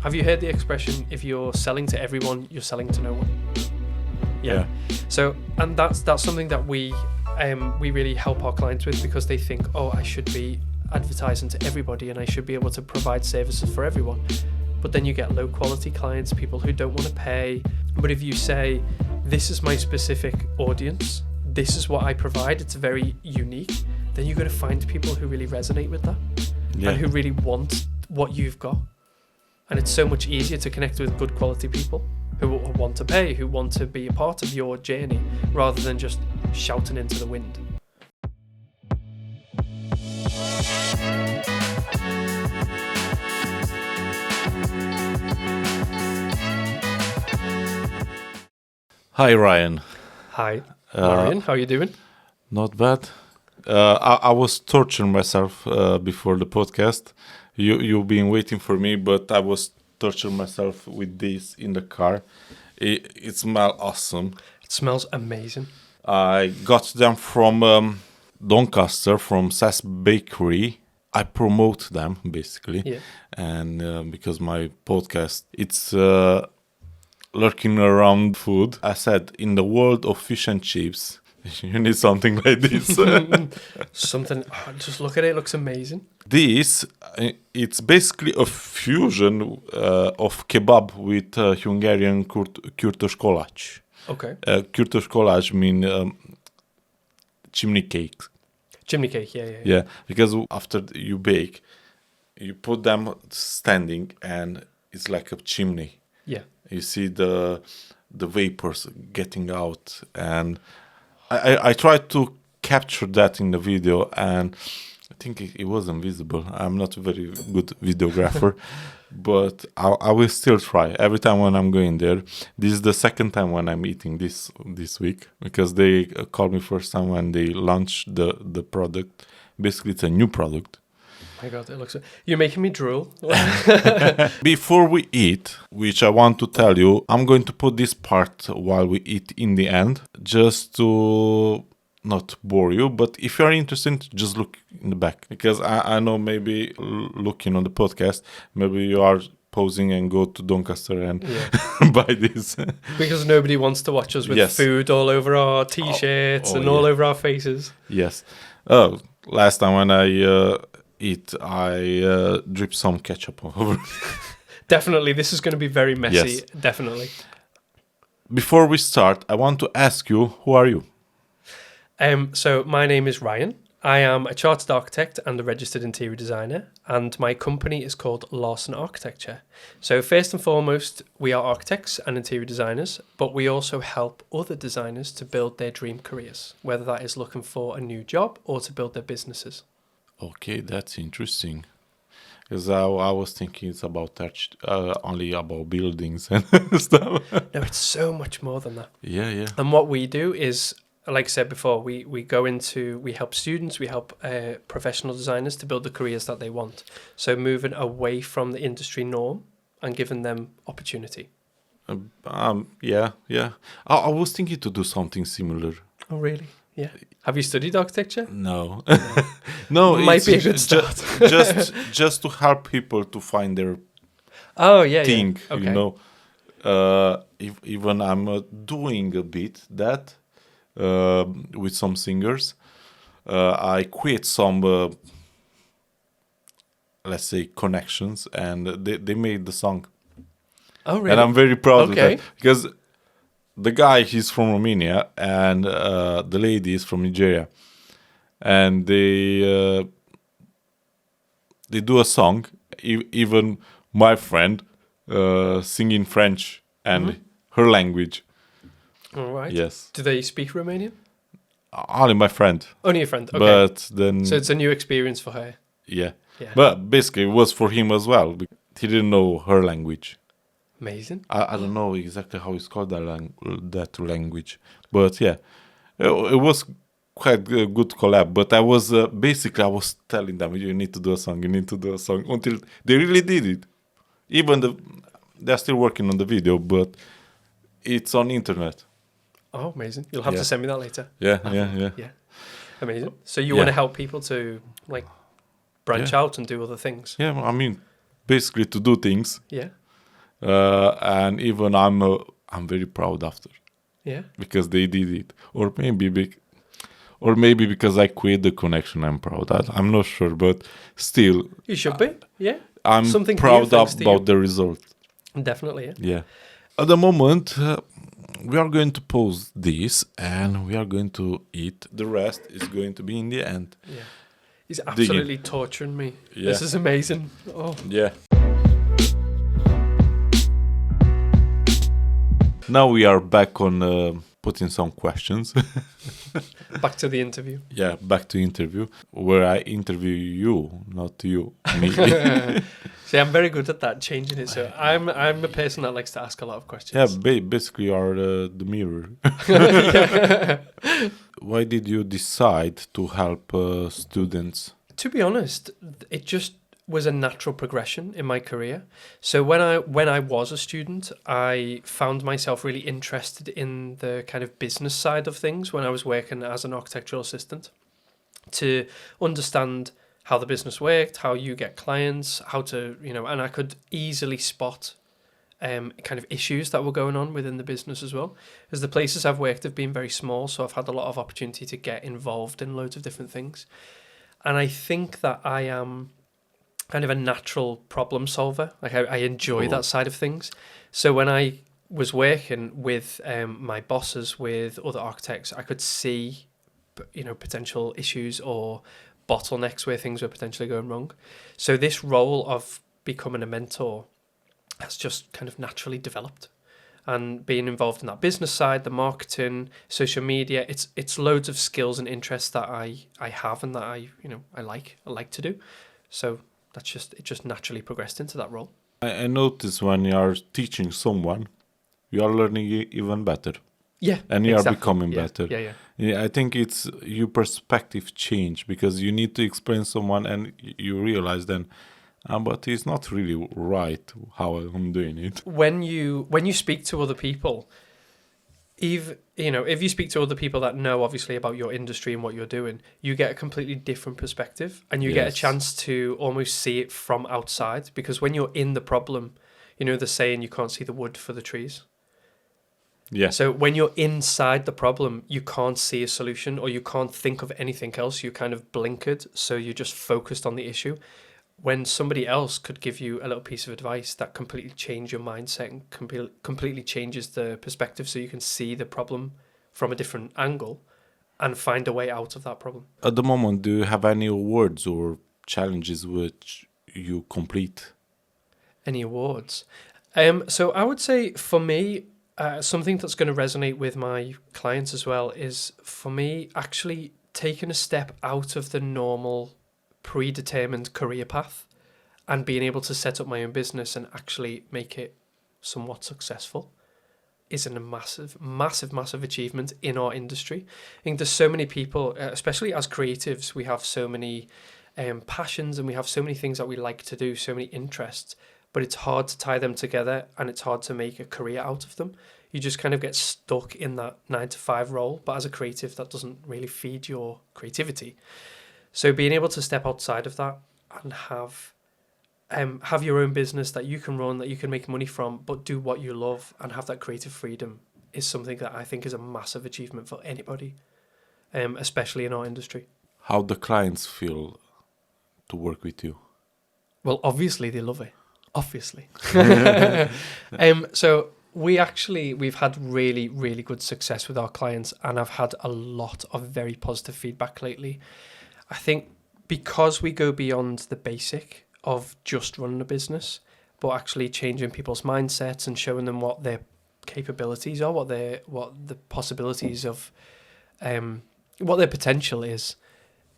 Have you heard the expression, if you're selling to everyone, you're selling to no one? Yeah. So, and that's something that we really help our clients with, because they think, oh, I should be advertising to everybody and I should be able to provide services for everyone. But then you get low quality clients, people who don't want to pay. But if you say, this is my specific audience, this is what I provide, it's very unique, then you're going to find people who really resonate with that and who really want what you've got. And it's so much easier to connect with good quality people who want to pay, who want to be a part of your journey, rather than just shouting into the wind. Hi, Ryan. Hi, Ryan. How are you doing? Not bad. I was torturing myself before the podcast. You've been waiting for me, but I was torturing myself with this in the car. It smells awesome. It smells amazing. I got them from Doncaster, from Sass Bakery. I promote them, basically. And because my podcast, it's lurking around food. I said, in the world of fish and chips, you need something like this. Just look at it. It looks amazing. This, it's basically a fusion of kebab with Hungarian kürtös kolács. Okay. Kürtös kolács mean chimney cake. Chimney cake, yeah. Yeah, because after you bake, you put them standing and it's like a chimney. Yeah. You see the vapors getting out, and I tried to capture that in the video, and I think it wasn't visible. I'm not a very good videographer, but I will still try. Every time when I'm going there, this is the second time when I'm eating this week, because they called me first time when they launched the product. Basically, it's a new product. My God, it looks... You're making me drool. Before we eat, which I want to tell you, I'm going to put this part while we eat in the end, just to not bore you. But if you're interested, just look in the back. Because I know maybe looking on the podcast, maybe you are pausing and go to Doncaster and buy this. Because nobody wants to watch us with food all over our T-shirts all over our faces. Yes. Last time when I... I drip some ketchup over. Definitely, this is going to be very messy. Yes. Definitely. Before we start, I want to ask you, who are you? So my name is Ryan. I am a chartered architect and a registered interior designer, and my company is called Larsson Architecture. So first and foremost, we are architects and interior designers, but we also help other designers to build their dream careers, whether that is looking for a new job or to build their businesses. Okay, that's interesting. Because I was thinking it's about only about buildings and stuff. No, it's so much more than that. Yeah. And what we do is, like I said before, we help students, we help professional designers to build the careers that they want. So moving away from the industry norm and giving them opportunity. Yeah. I was thinking to do something similar. Oh, really? Yeah. Have you studied architecture? No. No, it might be a good start. just to help people to find their thing, Okay. You know. Even I'm doing a bit that with some singers. I create some, let's say, connections, and they made the song. Oh, really? And I'm very proud of that, because the guy, he's from Romania, and the lady is from Nigeria, and they do a song. Even my friend singing French and her language. All right. Yes. Do they speak Romanian? Only my friend. Only your friend. Okay. But then. So it's a new experience for her. Yeah. But basically, it was for him as well. He didn't know her language. Amazing. I don't know exactly how it's called, that language, but yeah, it was quite a good collab. But I was basically I was telling them, you need to do a song, until they really did it. Even they're still working on the video, but it's on internet. Oh, amazing! You'll have to send me that later. Yeah. Amazing. So you want to help people to like branch out and do other things? Yeah, I mean, basically to do things. Yeah. and even I'm very proud after Yeah. because they did it, or maybe because I quit the connection. I'm proud. I'm not sure, but still, You should be. Yeah. I'm Something to you, proud thanks to you. about the result. Definitely. Yeah. Yeah. At the moment, we are going to pause this and we are going to eat. The rest is going to be in the end. Yeah. He's absolutely torturing me. Yeah. This is amazing. Oh. Yeah. Now we are back on putting some questions. Back to the interview. Yeah, back to interview, where I interview you, not you, me. See, I'm very good at that, changing it. So I'm a person that likes to ask a lot of questions. Yeah, basically you are the mirror. Why did you decide to help students? To be honest, it just was a natural progression in my career. So when I was a student, I found myself really interested in the kind of business side of things when I was working as an architectural assistant, to understand how the business worked, how you get clients, how to, and I could easily spot kind of issues that were going on within the business as well. As the places I've worked have been very small, so I've had a lot of opportunity to get involved in loads of different things. And I think that I am kind of a natural problem solver. Like I enjoy that side of things. So when I was working with my bosses, with other architects, I could see, potential issues or bottlenecks where things were potentially going wrong. So this role of becoming a mentor has just kind of naturally developed. And being involved in that business side, the marketing, social media, it's loads of skills and interests that I have and that I like to do. So it just naturally progressed into that role. I notice when you are teaching someone, you are learning even better. Yeah, and you exactly. are becoming better. Yeah. I think it's your perspective change, because you need to explain someone and you realize then, but it's not really right how I'm doing it. When you speak to other people, if you speak to other people that know obviously about your industry and what you're doing, you get a completely different perspective, and you get a chance to almost see it from outside, because when you're in the problem, the saying, you can't see the wood for the trees. Yeah. So when you're inside the problem, you can't see a solution, or you can't think of anything else. You're kind of blinkered, so you're just focused on the issue. When somebody else could give you a little piece of advice that completely changes your mindset and completely changes the perspective, so you can see the problem from a different angle and find a way out of that problem. At the moment, do you have any awards or challenges which you complete? Any awards? So I would say for me, something that's going to resonate with my clients as well is, for me, actually taking a step out of the normal predetermined career path and being able to set up my own business and actually make it somewhat successful is a massive achievement in our industry. I think there's so many people, especially as creatives, we have so many passions, and we have so many things that we like to do, so many interests, but it's hard to tie them together, and it's hard to make a career out of them. You just kind of get stuck in that 9-to-5 role, but as a creative, that doesn't really feed your creativity. So being able to step outside of that and have your own business that you can run, that you can make money from, but do what you love and have that creative freedom, is something that I think is a massive achievement for anybody, especially in our industry. How the clients feel to work with you? Well, obviously they love it. Obviously. So we've had really, really good success with our clients, and I've had a lot of very positive feedback lately. I think because we go beyond the basic of just running a business, but actually changing people's mindsets and showing them what their capabilities are, what the possibilities of, what their potential is,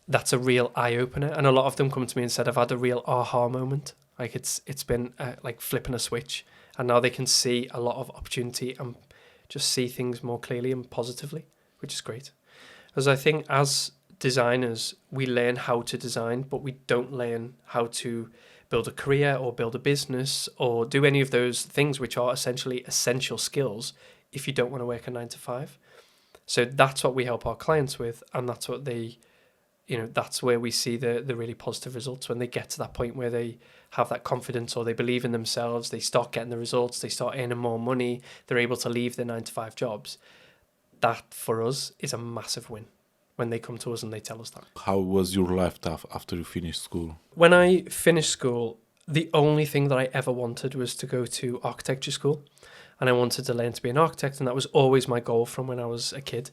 that's a real eye-opener. And a lot of them come to me and said, I've had a real aha moment. Like it's been like flipping a switch, and now they can see a lot of opportunity and just see things more clearly and positively, which is great. Because I think as designers, we learn how to design, but we don't learn how to build a career or build a business or do any of those things which are essentially essential skills if you don't want to work a 9-to-5. So that's what we help our clients with, and that's what they, that's where we see the really positive results, when they get to that point where they have that confidence, or they believe in themselves, they start getting the results, they start earning more money, they're able to leave their 9 to 5 jobs. That for us is a massive win when they come to us and they tell us that. How was your life after you finished school? When I finished school, the only thing that I ever wanted was to go to architecture school, and I wanted to learn to be an architect, and that was always my goal from when I was a kid.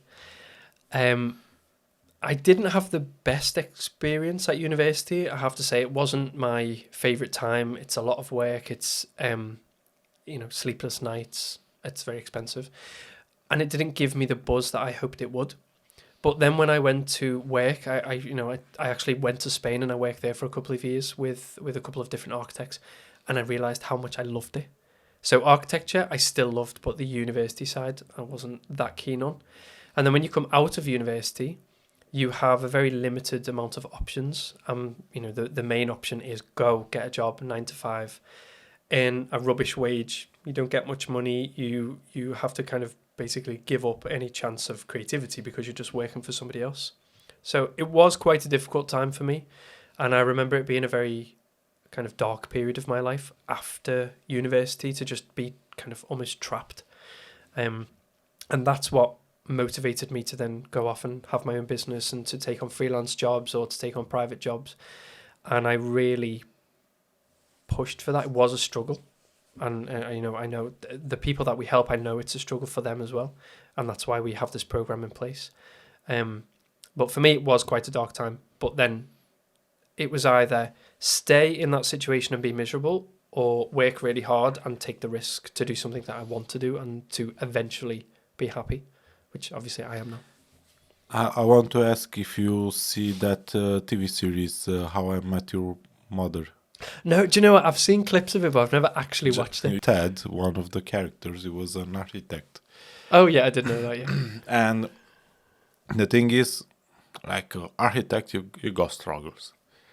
I didn't have the best experience at university. I have to say, it wasn't my favourite time. It's a lot of work. It's sleepless nights. It's very expensive, and it didn't give me the buzz that I hoped it would. But then when I went to work, I actually went to Spain and I worked there for a couple of years with a couple of different architects, and I realised how much I loved it. So architecture I still loved, but the university side I wasn't that keen on. And then when you come out of university, you have a very limited amount of options. The main option is go get a job 9 to 5, earn a rubbish wage. You don't get much money. You have to kind of basically give up any chance of creativity because you're just working for somebody else. So it was quite a difficult time for me, and I remember it being a very kind of dark period of my life after university, to just be kind of almost trapped. And that's what motivated me to then go off and have my own business and to take on freelance jobs or to take on private jobs. And I really pushed for that. It was a struggle. And I know the people that we help, I know it's a struggle for them as well. And that's why we have this program in place. But for me, it was quite a dark time. But then it was either stay in that situation and be miserable, or work really hard and take the risk to do something that I want to do and to eventually be happy, which obviously I am now. I want to ask if you see that TV series, How I Met Your Mother. No, do you know what? I've seen clips of it, but I've never actually watched it. Ted, one of the characters, he was an architect. Oh, yeah, I did know that, yeah. And the thing is, like architect, you got struggles.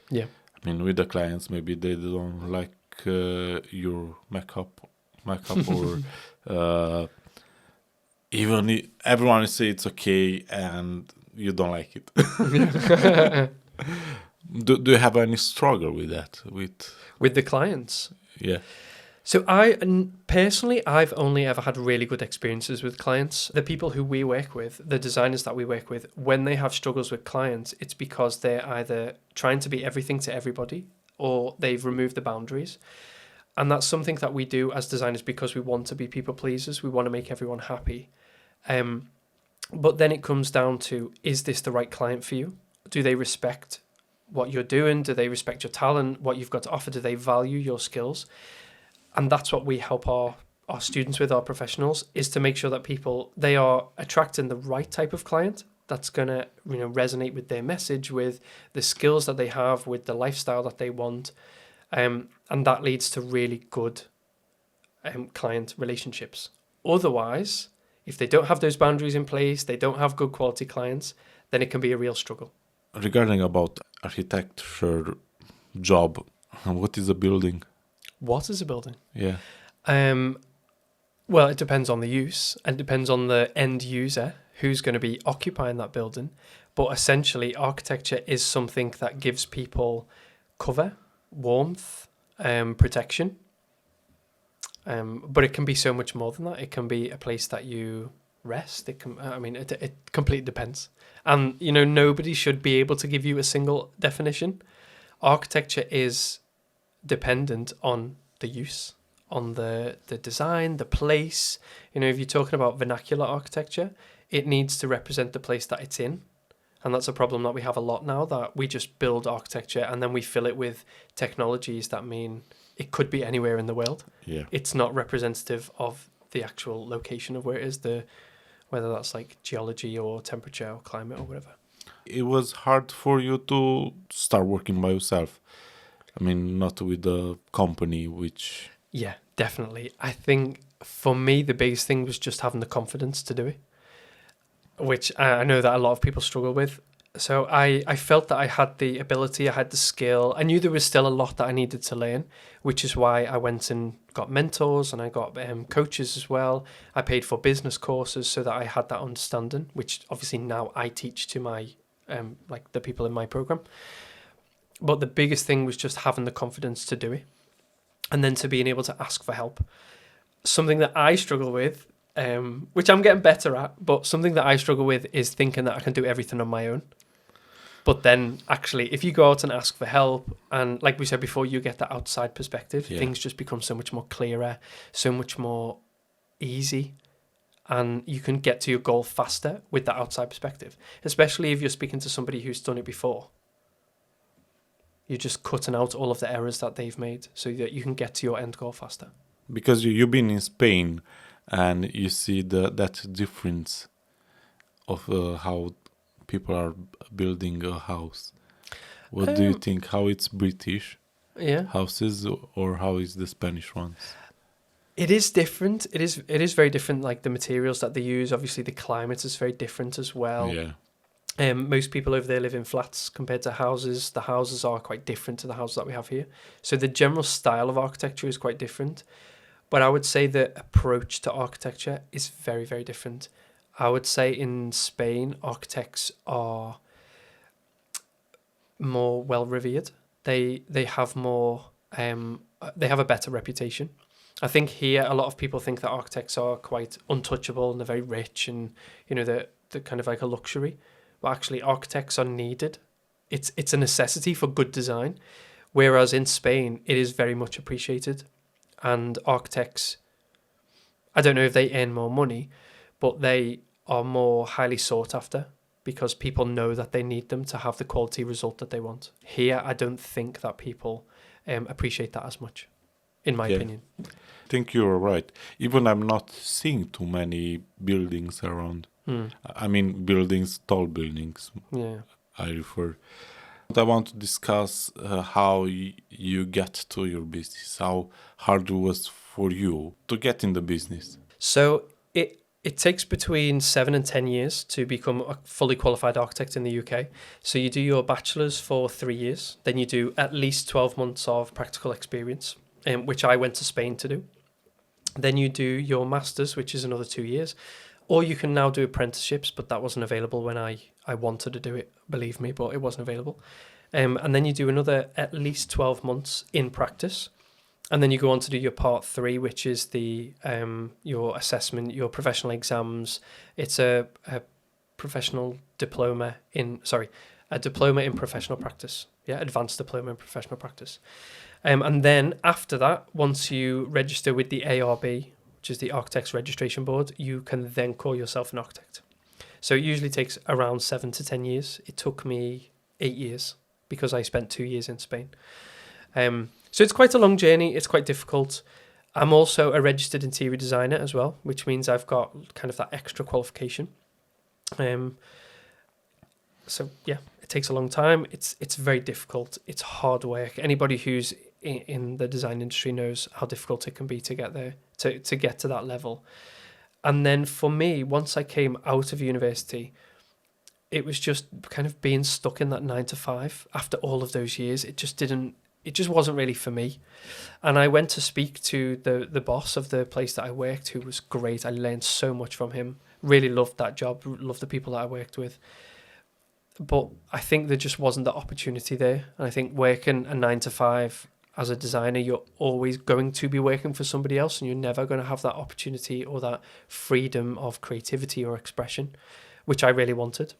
Yeah. I mean, with the clients, maybe they don't like your makeup or even everyone say it's okay and you don't like it. Do you have any struggle with that? With the clients? Yeah. So personally, I've only ever had really good experiences with clients. The people who we work with, the designers that we work with, when they have struggles with clients, it's because they're either trying to be everything to everybody or they've removed the boundaries. And that's something that we do as designers because we want to be people pleasers. We want to make everyone happy. But then it comes down to, is this the right client for you? Do they respect what you're doing? Do they respect your talent, what you've got to offer? Do they value your skills? And that's what we help our students with, our professionals, is to make sure that they are attracting the right type of client that's going to resonate with their message, with the skills that they have, with the lifestyle that they want. And that leads to really good client relationships. Otherwise, if they don't have those boundaries in place, they don't have good quality clients, then it can be a real struggle. Regarding about architecture job, what is a building? What is a building? Yeah. Well, it depends on the use and depends on the end user who's going to be occupying that building. But essentially, architecture is something that gives people cover, warmth, protection. But it can be so much more than that. It can be a place that you rest. It completely depends. And, nobody should be able to give you a single definition. Architecture is dependent on the use, on the design, the place. If you're talking about vernacular architecture, it needs to represent the place that it's in. And that's a problem that we have a lot now, that we just build architecture and then we fill it with technologies that mean it could be anywhere in the world. Yeah. It's not representative of the actual location of where it is, whether that's like geology or temperature or climate or whatever. It was hard for you to start working by yourself. I mean, not with the company, which... Yeah, definitely. I think for me, the biggest thing was just having the confidence to do it, which I know that a lot of people struggle with. So I felt that I had the ability, I had the skill. I knew there was still a lot that I needed to learn, which is why I went and got mentors and I got coaches as well. I paid for business courses so that I had that understanding, which obviously now I teach to my the people in my program. But the biggest thing was just having the confidence to do it. and then to being able to ask for help. Something that I struggle with, which I'm getting better at, but something that I struggle with is thinking that I can do everything on my own. But then actually, if you go out and ask for help, and like we said before, you get that outside perspective, things just become so much more clearer, so much more easy, and you can get to your goal faster with that outside perspective, especially if you're speaking to somebody who's done it before. You're just cutting out all of the errors that they've made so that you can get to your end goal faster. Because you've been in Spain and you see that difference of how people are building a house. What do you think? How it's British houses or how is the Spanish ones? It is different. It is very different. Like the materials that they use, obviously the climate is very different as well. Yeah. Most people over there live in flats compared to houses. The houses are quite different to the houses that we have here. So the general style of architecture is quite different. But I would say the approach to architecture is very, very different. I would say in Spain, architects are more well revered. They have more. They have a better reputation. I think here a lot of people think that architects are quite untouchable and they're very rich and they're kind of like a luxury. But actually, architects are needed. It's a necessity for good design. Whereas in Spain, it is very much appreciated, and architects, I don't know if they earn more money, but they are more highly sought after because people know that they need them to have the quality result that they want. Here, I don't think that people appreciate that as much, in my opinion. I think you're right. Even I'm not seeing too many buildings around. I mean, buildings, tall buildings. Yeah. I refer. I want to discuss how you get to your business. How hard it was for you to get in the business. So it takes between 7 and 10 years to become a fully qualified architect in the UK. So you do your bachelor's for 3 years. Then you do at least 12 months of practical experience, which I went to Spain to do. Then you do your master's, which is another 2 years. Or you can now do apprenticeships, but that wasn't available when I wanted to do it, believe me, but it wasn't available. And then you do another at least 12 months in practice. And then you go on to do your part 3, which is the your assessment, your professional exams. It's a professional diploma a diploma in professional practice. Yeah, advanced diploma in professional practice. And then after that, once you register with the ARB, which is the Architects Registration Board, you can then call yourself an architect. So it usually takes around 7 to 10 years. It took me 8 years because I spent 2 years in Spain. So it's quite a long journey. It's quite difficult. I'm also a registered interior designer as well, which means I've got kind of that extra qualification. So yeah, it takes a long time. It's very difficult. It's hard work. Anybody who's in the design industry knows how difficult it can be to get there, to get to that level. And then for me, once I came out of university, it was just kind of being stuck in that 9 to 5 after all of those years. It just wasn't really for me. And I went to speak to the boss of the place that I worked, who was great. I learned so much from him. Really loved that job, loved the people that I worked with. But I think there just wasn't the opportunity there. And I think working a 9 to 5 as a designer, you're always going to be working for somebody else, and you're never going to have that opportunity or that freedom of creativity or expression, which I really wanted.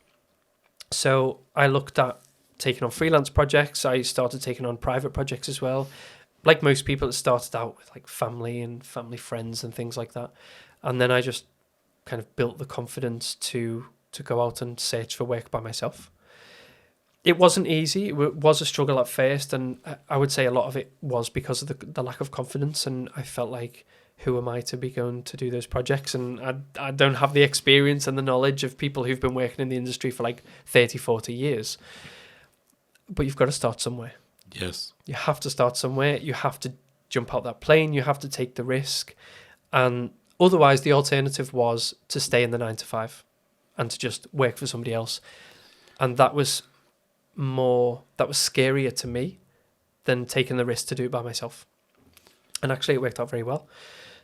So I looked at taking on freelance projects. I started taking on private projects as well. Like most people, it started out with like family and family friends and things like that. And then I just kind of built the confidence to go out and search for work by myself. It wasn't easy. It was a struggle at first, and I would say a lot of it was because of the lack of confidence, and I felt like, who am I to be going to do those projects? And I don't have the experience and the knowledge of people who've been working in the industry for like 30, 40 years. But you've got to start somewhere. Yes. You have to start somewhere. You have to jump out that plane. You have to take the risk. And otherwise, the alternative was to stay in the 9 to 5 and to just work for somebody else. And that was scarier to me than taking the risk to do it by myself. And actually it worked out very well.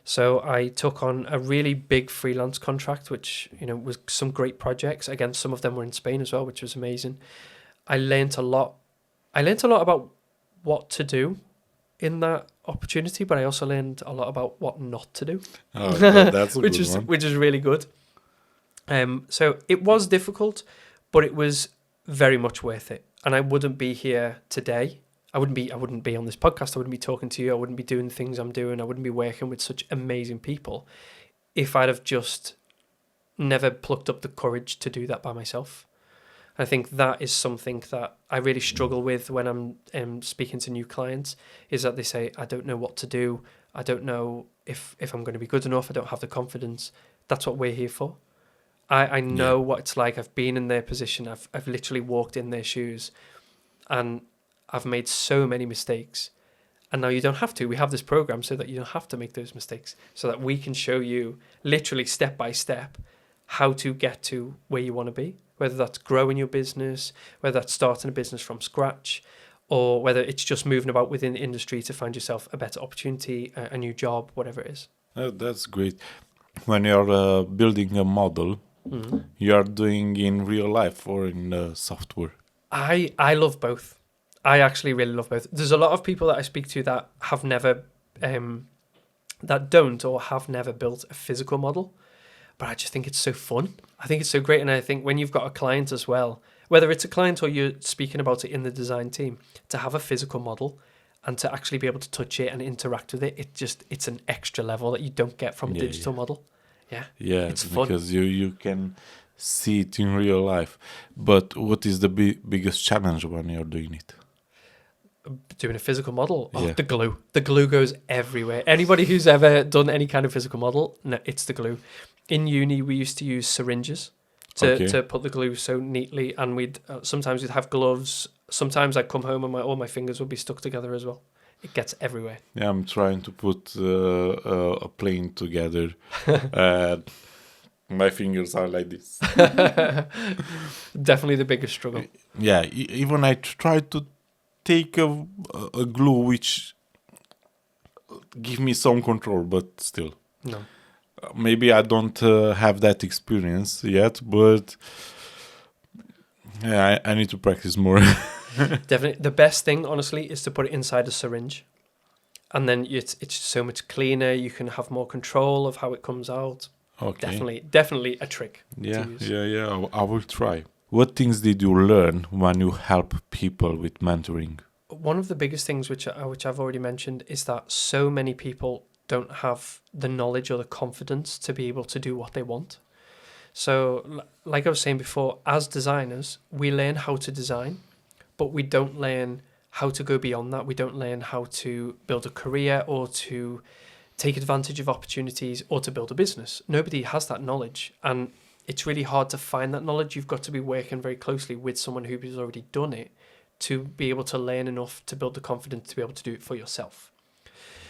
So I took on a really big freelance contract, which, was some great projects. Again, some of them were in Spain as well, which was amazing. I learned a lot. I learned a lot about what to do in that opportunity, but I also learned a lot about what not to do. Oh, that's a which good is one. which is really good. So it was difficult, but it was very much worth it. And I wouldn't be here today. I wouldn't be on this podcast. I wouldn't be talking to you. I wouldn't be doing the things I'm doing. I wouldn't be working with such amazing people if I'd have just never plucked up the courage to do that by myself. I think that is something that I really struggle with when I'm speaking to new clients, is that they say, I don't know what to do. I don't know if I'm going to be good enough. I don't have the confidence. That's what we're here for. I know what it's like. I've been in their position. I've literally walked in their shoes, and I've made so many mistakes. And now you don't have to. We have this program so that you don't have to make those mistakes, so that we can show you literally step by step how to get to where you want to be, whether that's growing your business, whether that's starting a business from scratch, or whether it's just moving about within the industry to find yourself a better opportunity, a new job, whatever it is. That's great. When you're building a model, you are doing in real life or in software? I love both. I actually really love both. There's a lot of people that I speak to that have never, that don't or have never built a physical model, but I just think it's so fun. I think it's so great. And I think when you've got a client as well, whether it's a client or you're speaking about it in the design team, to have a physical model and to actually be able to touch it and interact with it, it's an extra level that you don't get from a digital model. Yeah, it's fun. Because you can see it in real life. But what is the biggest challenge when you're doing it? Doing a physical model, the glue goes everywhere. Anybody who's ever done any kind of physical model, no, it's the glue. In uni we used to use syringes to put the glue so neatly, and we'd sometimes we'd have gloves. Sometimes I'd come home and all my fingers would be stuck together as well. It gets everywhere. Yeah, I'm trying to put a plane together. My fingers are like this. Definitely the biggest struggle. Yeah, even I try to take a glue which give me some control, but still. No. Maybe I don't have that experience yet, but yeah, I need to practice more. Definitely. The best thing, honestly, is to put it inside a syringe. And then it's so much cleaner. You can have more control of how it comes out. Okay. Definitely a trick Yeah, to use. yeah. I will try. What things did you learn when you help people with mentoring? One of the biggest things, which I've already mentioned, is that so many people don't have the knowledge or the confidence to be able to do what they want. So, like I was saying before, as designers, we learn how to design, but we don't learn how to go beyond that. We don't learn how to build a career or to take advantage of opportunities or to build a business. Nobody has that knowledge, and it's really hard to find that knowledge. You've got to be working very closely with someone who has already done it to be able to learn enough to build the confidence to be able to do it for yourself.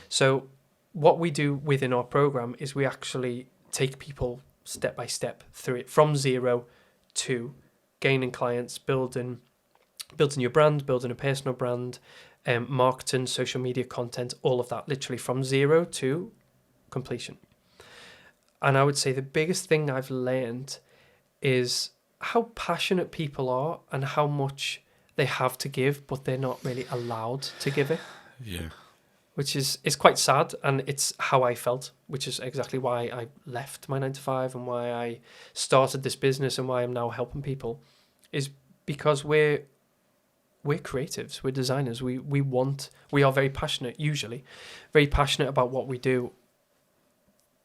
So what we do within our program is we actually take people step by step through it from zero to gaining clients, building your brand, building a personal brand, marketing, social media content, all of that, literally from zero to completion. And I would say the biggest thing I've learned is how passionate people are and how much they have to give, but they're not really allowed to give it. Yeah. Which is quite sad, and it's how I felt, which is exactly why I left my 9-to-5 and why I started this business and why I'm now helping people, is because we're creatives, we're designers, we are very passionate, usually very passionate about what we do,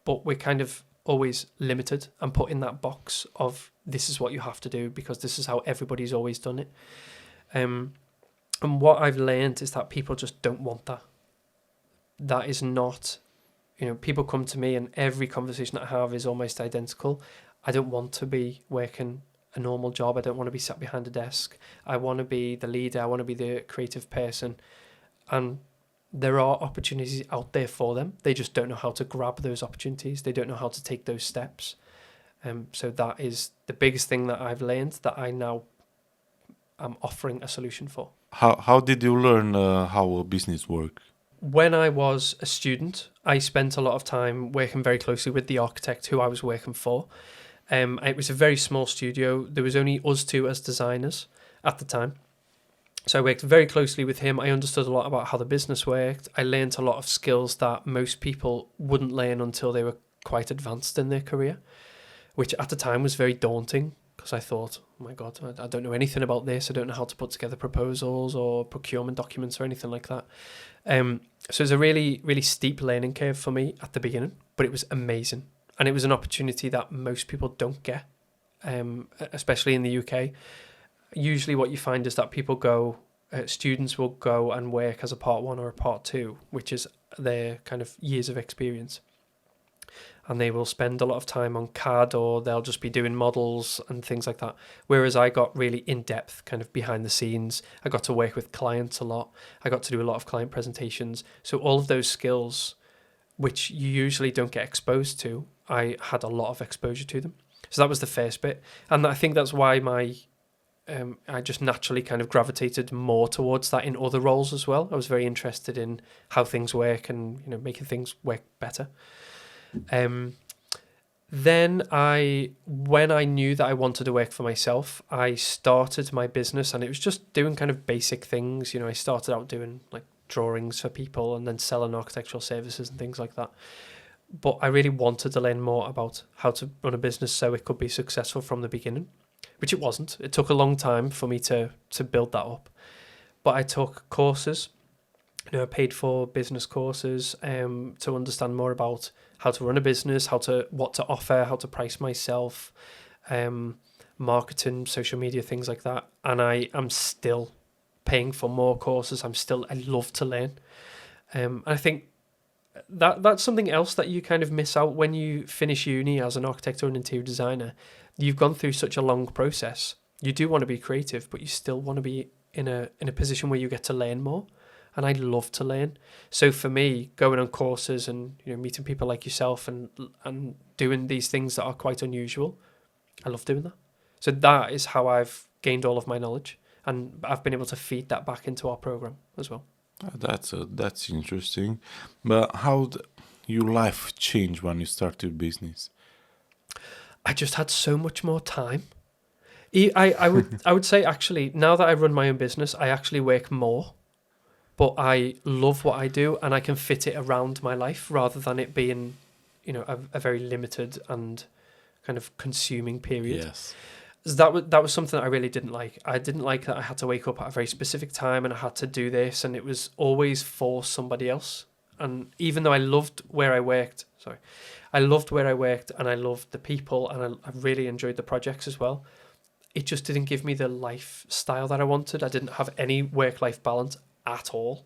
but we're kind of always limited and put in that box of this is what you have to do because this is how everybody's always done it. And what I've learned is that people just don't want that. That is not, people come to me and every conversation that I have is almost identical. I don't want to be working a normal job. I don't want to be sat behind a desk. I want to be the leader. I want to be the creative person. And there are opportunities out there for them. They just don't know how to grab those opportunities. They don't know how to take those steps. So that is the biggest thing that I've learned that I now am offering a solution for. How did you learn how a business works? When I was a student, I spent a lot of time working very closely with the architect who I was working for. It was a very small studio. There was only us two as designers at the time. So I worked very closely with him. I understood a lot about how the business worked. I learned a lot of skills that most people wouldn't learn until they were quite advanced in their career, which at the time was very daunting because I thought, oh my God, I don't know anything about this. I don't know how to put together proposals or procurement documents or anything like that. So it was a really, really steep learning curve for me at the beginning, but it was amazing. And it was an opportunity that most people don't get, especially in the UK. Usually what you find is that students will go and work as a part one or a part two, which is their kind of years of experience. And they will spend a lot of time on CAD, or they'll just be doing models and things like that. Whereas I got really in-depth, kind of behind the scenes. I got to work with clients a lot. I got to do a lot of client presentations. So all of those skills, which you usually don't get exposed to, I had a lot of exposure to them. So that was the first bit. And I think that's why I just naturally kind of gravitated more towards that in other roles as well. I was very interested in how things work and, making things work better. Then when I knew that I wanted to work for myself, I started my business, and it was just doing kind of basic things. I started out doing like drawings for people and then selling architectural services and things like that. But I really wanted to learn more about how to run a business so it could be successful from the beginning, which it wasn't. It took a long time for me to build that up. But I took courses. I paid for business courses to understand more about how to run a business, what to offer, how to price myself, marketing, social media, things like that. And I am still paying for more courses. I love to learn. And I think that's something else that you kind of miss out when you finish uni as an architect or an interior designer. You've gone through such a long process. You do want to be creative, but you still want to be in a position where you get to learn more. And I love to learn. So for me, going on courses and meeting people like yourself and doing these things that are quite unusual, I love doing that. So that is how I've gained all of my knowledge, and I've been able to feed that back into our program as well. That's interesting. But how did your life change when you started business? I just had so much more time. I would say, actually, now that I run my own business, I actually work more. But I love what I do, and I can fit it around my life rather than it being, a very limited and kind of consuming period. Yes. That was something that I really didn't like. I didn't like that I had to wake up at a very specific time and I had to do this, and it was always for somebody else. And even though I loved where I worked, and I loved the people, and I really enjoyed the projects as well, it just didn't give me the lifestyle that I wanted. I didn't have any work-life balance at all.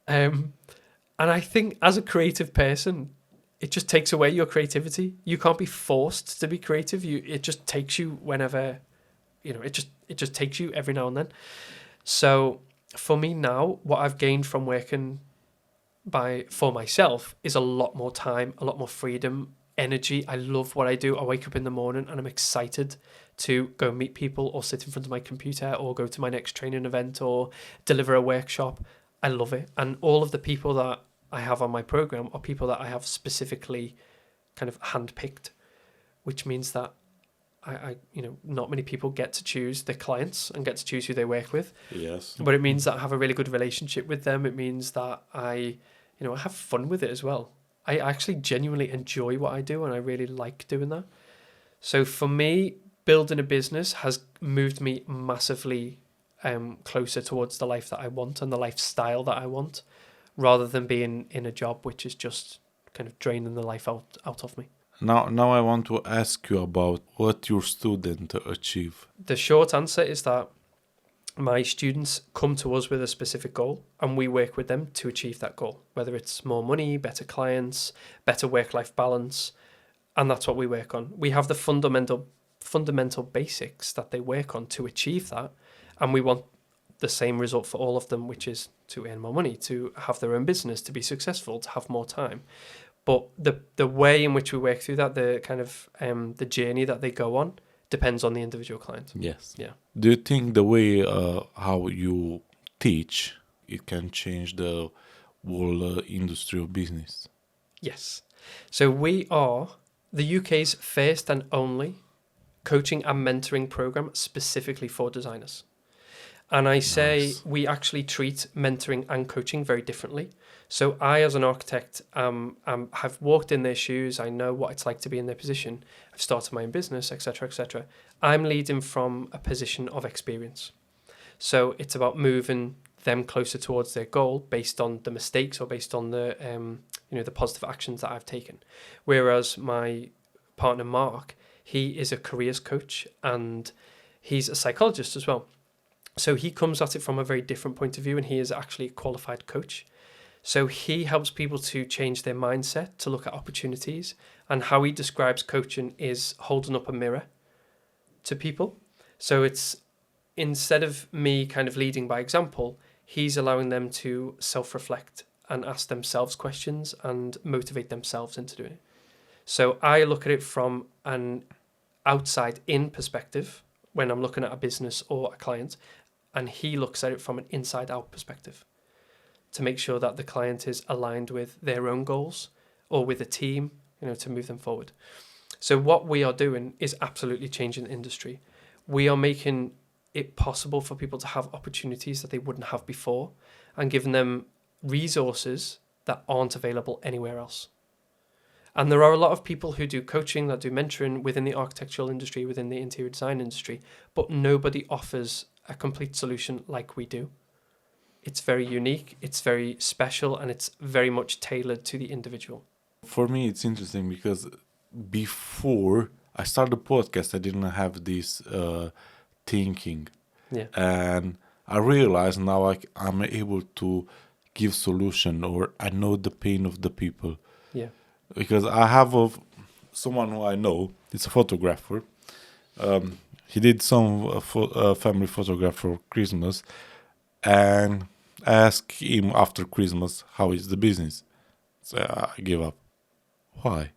And I think as a creative person, it just takes away your creativity. You can't be forced to be creative. It just takes you whenever, it just takes you every now and then. So for me now, what I've gained from working for myself is a lot more time, a lot more freedom, energy. I love what I do. I wake up in the morning and I'm excited to go meet people or sit in front of my computer or go to my next training event or deliver a workshop. I love it. And all of the people that I have on my program are people that I have specifically kind of handpicked, which means that I not many people get to choose their clients and get to choose who they work with. Yes. But it means that I have a really good relationship with them. It means that I have fun with it as well. I actually genuinely enjoy what I do, and I really like doing that. So for me, building a business has moved me massively closer towards the life that I want and the lifestyle that I want, rather than being in a job which is just kind of draining the life out of me. Now I want to ask you about what your students achieve. The short answer is that my students come to us with a specific goal, and we work with them to achieve that goal, whether it's more money, better clients, better work-life balance, and that's what we work on. We have the fundamental basics that they work on to achieve that, and we want the same result for all of them, which is to earn more money, to have their own business, to be successful, to have more time. But the way in which we work through that, the kind of the journey that they go on, depends on the individual client. Yes. Yeah. Do you think the way how you teach, it can change the whole industry of business? Yes. So we are the UK's first and only coaching and mentoring program specifically for designers. And I say Nice. we actually treat mentoring and coaching very differently. So I, as an architect, have walked in their shoes. I know what it's like to be in their position. I've started my own business, etc., etc. I'm leading from a position of experience. So it's about moving them closer towards their goal based on the mistakes or based on the the positive actions that I've taken. Whereas my partner Mark, he is a careers coach and he's a psychologist as well. So he comes at it from a very different point of view, and he is actually a qualified coach. So he helps people to change their mindset, to look at opportunities, and how he describes coaching is holding up a mirror to people. So it's, instead of me kind of leading by example, he's allowing them to self-reflect and ask themselves questions and motivate themselves into doing it. So I look at it from an outside-in perspective when I'm looking at a business or a client, and he looks at it from an inside-out perspective to make sure that the client is aligned with their own goals or with a team, to move them forward. So what we are doing is absolutely changing the industry. We are making it possible for people to have opportunities that they wouldn't have before and giving them resources that aren't available anywhere else. And there are a lot of people who do coaching, that do mentoring within the architectural industry, within the interior design industry, but nobody offers a complete solution like we do. It's very unique, it's very special, and it's very much tailored to the individual. For me, it's interesting because before I started the podcast, I didn't have this thinking. Yeah. And I realize now I'm able to give solution, or I know the pain of the people. Yeah. Because I have someone who I know, it's a photographer. He did some family photograph for Christmas, and I asked him after Christmas, how is the business? So I gave up. Why?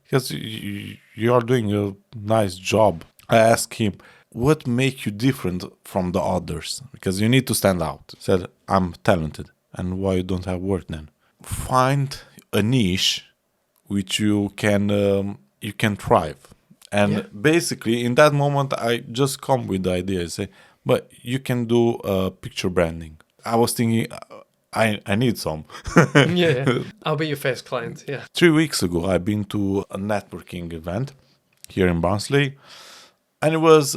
Because you are doing a nice job. I asked him, what makes you different from the others? Because you need to stand out. He said, I'm talented. And why you don't have work then? Find a niche which you can thrive. And basically, in that moment, I just come with the idea. I say, but you can do picture branding. I was thinking, I need some. Yeah, I'll be your first client, yeah. 3 weeks ago, I've been to a networking event here in Barnsley. And it was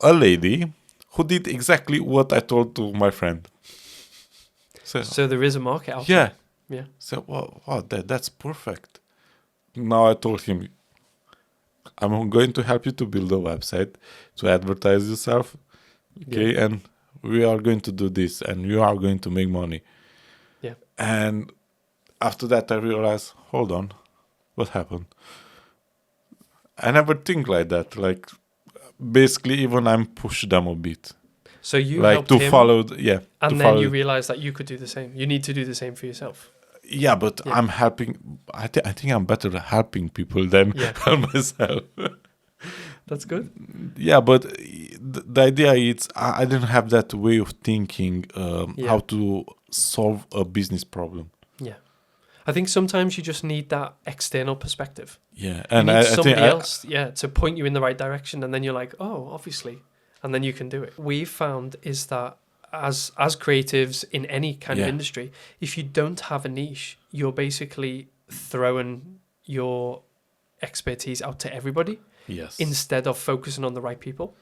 a lady who did exactly what I told to my friend. So there is a market out yeah. there. Yeah. So, wow, that's perfect. Now I told him, I'm going to help you to build a website, to advertise yourself. Okay, Yeah. and we are going to do this, and you are going to make money. Yeah. And after that, I realized, hold on, what happened? I never think like that. Like, basically, even I'm push them a bit. So you like helped to him, follow, yeah. and then you realize that you could do the same. You need to do the same for yourself. Yeah, but Yeah. I'm helping. I think I'm better at helping people than myself. That's good. Yeah, but the idea is I didn't have that way of thinking how to solve a business problem. Yeah. I think sometimes you just need that external perspective. Yeah, You and need I somebody think else, to point you in the right direction, and then you're like, oh, obviously, and then you can do it. We've found is that as creatives in any kind of industry, if you don't have a niche, you're basically throwing your expertise out to everybody. Yes. Instead of focusing on the right people.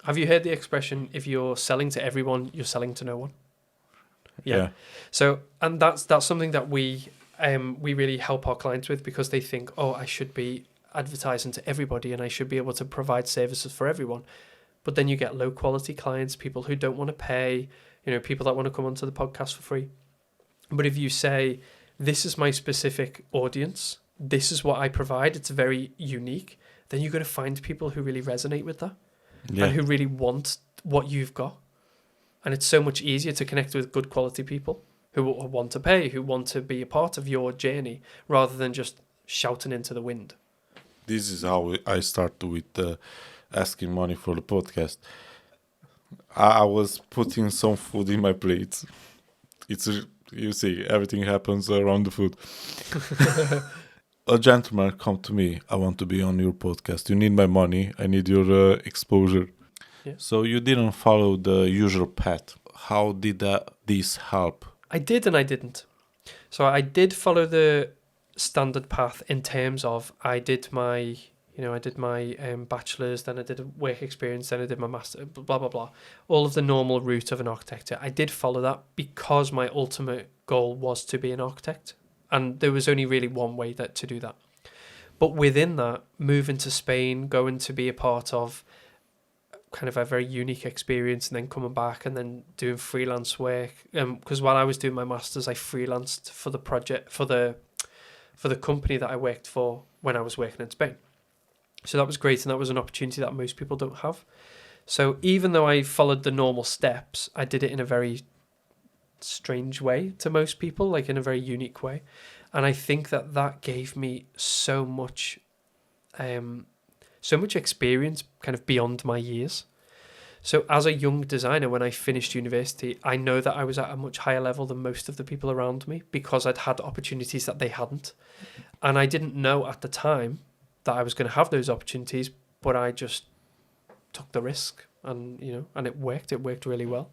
Have you heard the expression, if you're selling to everyone, you're selling to no one? Yeah. So, and that's something that we really help our clients with, because they think, oh, I should be advertising to everybody and I should be able to provide services for everyone. But then you get low quality clients, people who don't want to pay, people that want to come onto the podcast for free. But if you say, this is my specific audience, this is what I provide, it's very unique, then you're going to find people who really resonate with that and who really want what you've got. And it's so much easier to connect with good quality people who want to pay, who want to be a part of your journey, rather than just shouting into the wind. This is how I started with asking money for the podcast. I was putting some food in my plate. You see, everything happens around the food. A gentleman come to me, I want to be on your podcast. You need my money. I need your exposure. Yeah. So you didn't follow the usual path. How did this help? I did and I didn't. So I did follow the standard path in terms of I did my bachelor's, then I did a work experience, then I did my master, blah, blah, blah. All of the normal route of an architecture. I did follow that because my ultimate goal was to be an architect. And there was only really one way to do that. But within that, moving to Spain, going to be a part of kind of a very unique experience, and then coming back and then doing freelance work. Because while I was doing my masters, I freelanced for the project for the company that I worked for when I was working in Spain. So that was great, and that was an opportunity that most people don't have. So even though I followed the normal steps, I did it in a very strange way to most people, like in a very unique way. And I think that gave me so much experience kind of beyond my years. So as a young designer, when I finished university, I know that I was at a much higher level than most of the people around me because I'd had opportunities that they hadn't. And I didn't know at the time that I was going to have those opportunities, but I just took the risk, and and it worked really well.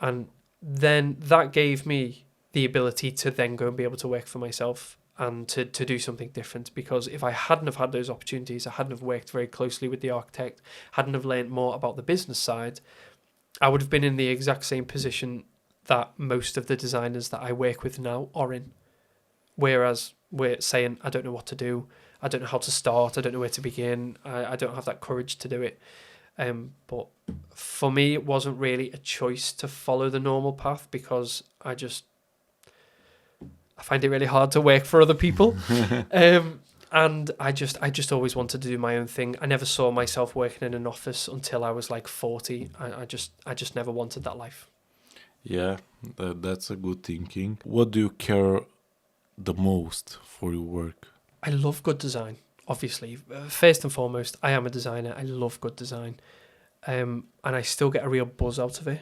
And then that gave me the ability to then go and be able to work for myself and to do something different, because if I hadn't have had those opportunities, I hadn't have worked very closely with the architect, hadn't have learned more about the business side, I would have been in the exact same position that most of the designers that I work with now are in. Whereas we're saying, I don't know what to do, I don't know how to start, I don't know where to begin, I don't have that courage to do it. But for me, it wasn't really a choice to follow the normal path, because I find it really hard to work for other people. And I just always wanted to do my own thing. I never saw myself working in an office until I was like 40. I just never wanted that life. Yeah, that's a good thinking. What do you care the most for your work? I love good design, obviously. First and foremost, I am a designer. I love good design. And I still get a real buzz out of it.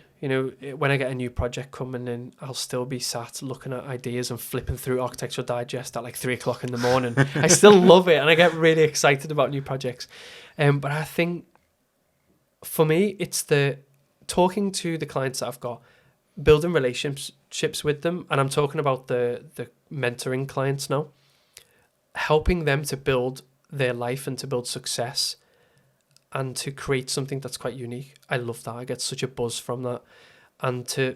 When I get a new project coming in, I'll still be sat looking at ideas and flipping through Architectural Digest at like 3:00 in the morning. I still love it, and I get really excited about new projects. But I think for me, it's the talking to the clients that I've got, building relationships with them, and I'm talking about the mentoring clients now, helping them to build their life and to build success and to create something that's quite unique. I love that. I get such a buzz from that. And to,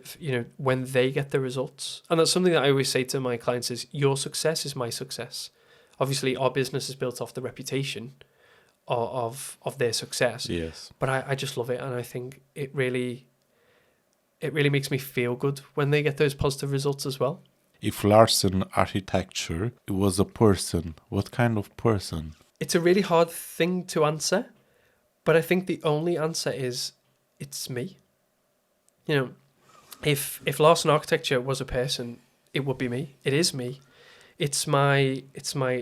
when they get the results, and that's something that I always say to my clients is, your success is my success. Obviously, our business is built off the reputation of their success. Yes. But I just love it, and I think it really makes me feel good when they get those positive results as well. If Larsson architecture was a person, what kind of person? It's a really hard thing to answer, but I think the only answer is, it's me. If Larsson Architecture was a person, it would be me. It is me. It's my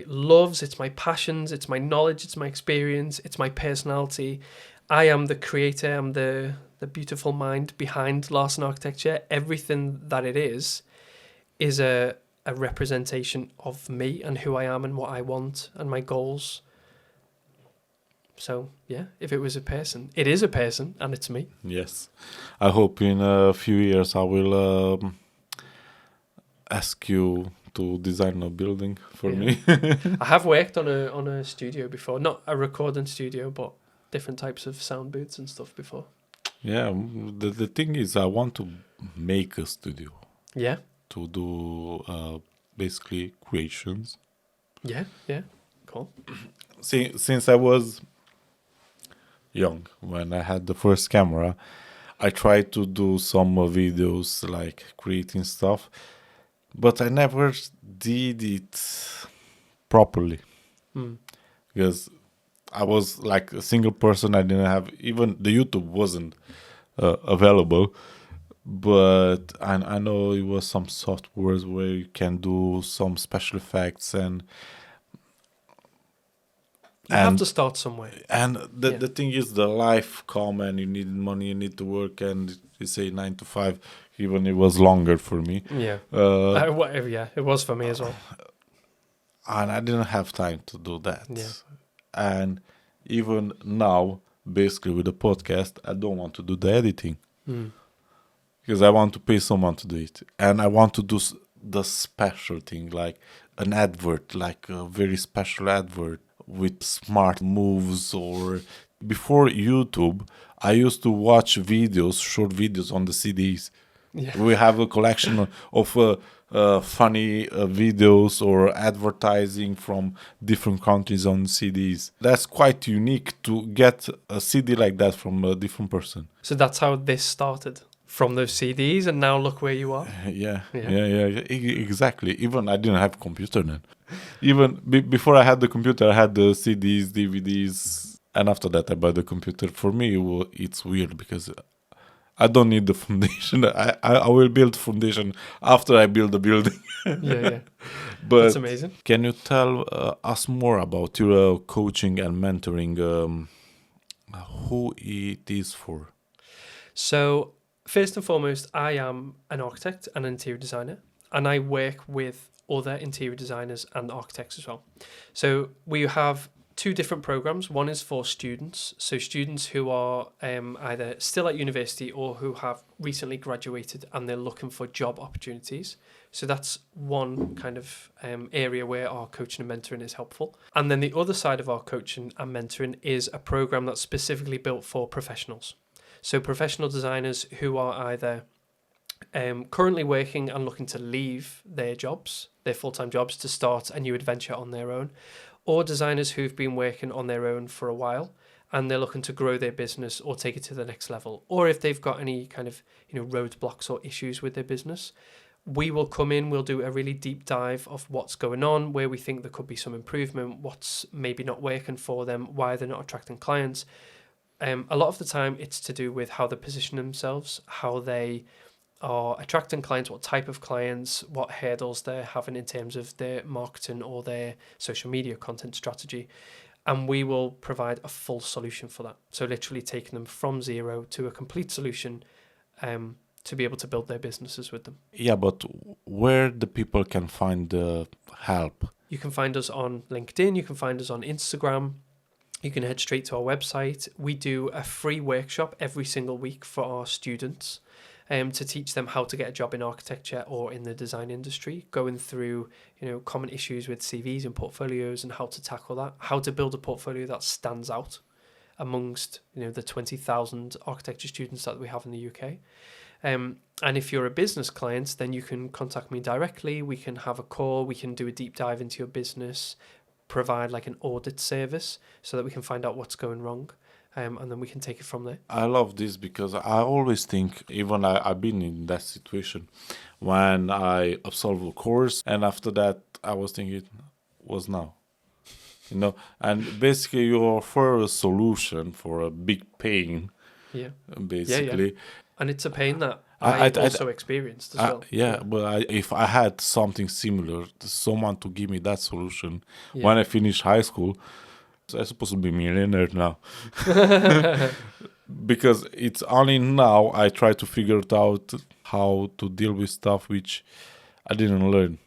loves, it's my passions, it's my knowledge, it's my experience, it's my personality. I am the creator, I'm the beautiful mind behind Larsson Architecture. Everything that it is a representation of me and who I am and what I want and my goals. So, yeah, if it was a person, it is a person, and it's me. Yes. I hope in a few years I will ask you to design a building for me. I have worked on a studio before, not a recording studio, but different types of sound booths and stuff before. Yeah, the thing is, I want to make a studio. Yeah. To do basically creations. Yeah, cool. Since I was young, when I had the first camera, I tried to do some videos like creating stuff, but I never did it properly because I was like a single person. I didn't have, even the YouTube wasn't available, but I know it was some softwares where you can do some special effects, and you have to start somewhere. And the thing is, the life come and you need money, you need to work, and you say 9 to 5. Even it was longer for me. Yeah. It was for me as well. And I didn't have time to do that. Yeah. And even now, basically with the podcast, I don't want to do the editing Mm. because I want to pay someone to do it, and I want to do the special thing, like an advert, like a very special advert with smart moves. Or before YouTube, I used to watch videos, short videos on the CDs. Yeah. We have a collection of funny videos or advertising from different countries on CDs. That's quite unique to get a CD like that from a different person. So that's how this started, from those CDs, and now look where you are. Yeah, Yeah. yeah, exactly. Even I didn't have a computer then. Even before I had the computer, I had the CDs, DVDs, and after that I bought the computer. For me, it's weird because I don't need the foundation. I will build foundation after I build the building. Yeah. But That's amazing. can you tell us more about your coaching and mentoring? Who it is for? So, first and foremost, I am an architect and an interior designer, and I work with other interior designers and architects as well. So, we have two different programs. One is for students, so students who are either still at university or who have recently graduated and they're looking for job opportunities. So that's one kind of area where our coaching and mentoring is helpful. And then the other side of our coaching and mentoring is a program that's specifically built for professionals. So professional designers who are either currently working and looking to leave their jobs, their full-time jobs, to start a new adventure on their own, or designers who've been working on their own for a while and they're looking to grow their business or take it to the next level, or if they've got any kind of roadblocks or issues with their business. We will come in, we'll do a really deep dive of what's going on, where we think there could be some improvement, what's maybe not working for them, why they're not attracting clients. A lot of the time it's to do with how they position themselves, how they are attracting clients, what type of clients, what hurdles they're having in terms of their marketing or their social media content strategy. And we will provide a full solution for that. So literally taking them from zero to a complete solution to be able to build their businesses with them. Yeah, but where the people can find the help? You can find us on LinkedIn, you can find us on Instagram, you can head straight to our website. We do a free workshop every single week for our students to teach them how to get a job in architecture or in the design industry, going through common issues with CVs and portfolios and how to tackle that, how to build a portfolio that stands out amongst the 20,000 architecture students that we have in the UK. And if you're a business client, then you can contact me directly. We can have a call. We can do a deep dive into your business, provide like an audit service so that we can find out what's going wrong. And then we can take it from there. I love this because I always think, even I've been in that situation when I absolved a course, and after that I was thinking, what's now? And basically you offer a solution for a big pain. Yeah. Basically. Yeah. And it's a pain that I also experienced as well. But if I had something similar, someone to give me that solution when I finished high school, I'm supposed to be a millionaire now. Because it's only now I try to figure it out how to deal with stuff which I didn't learn.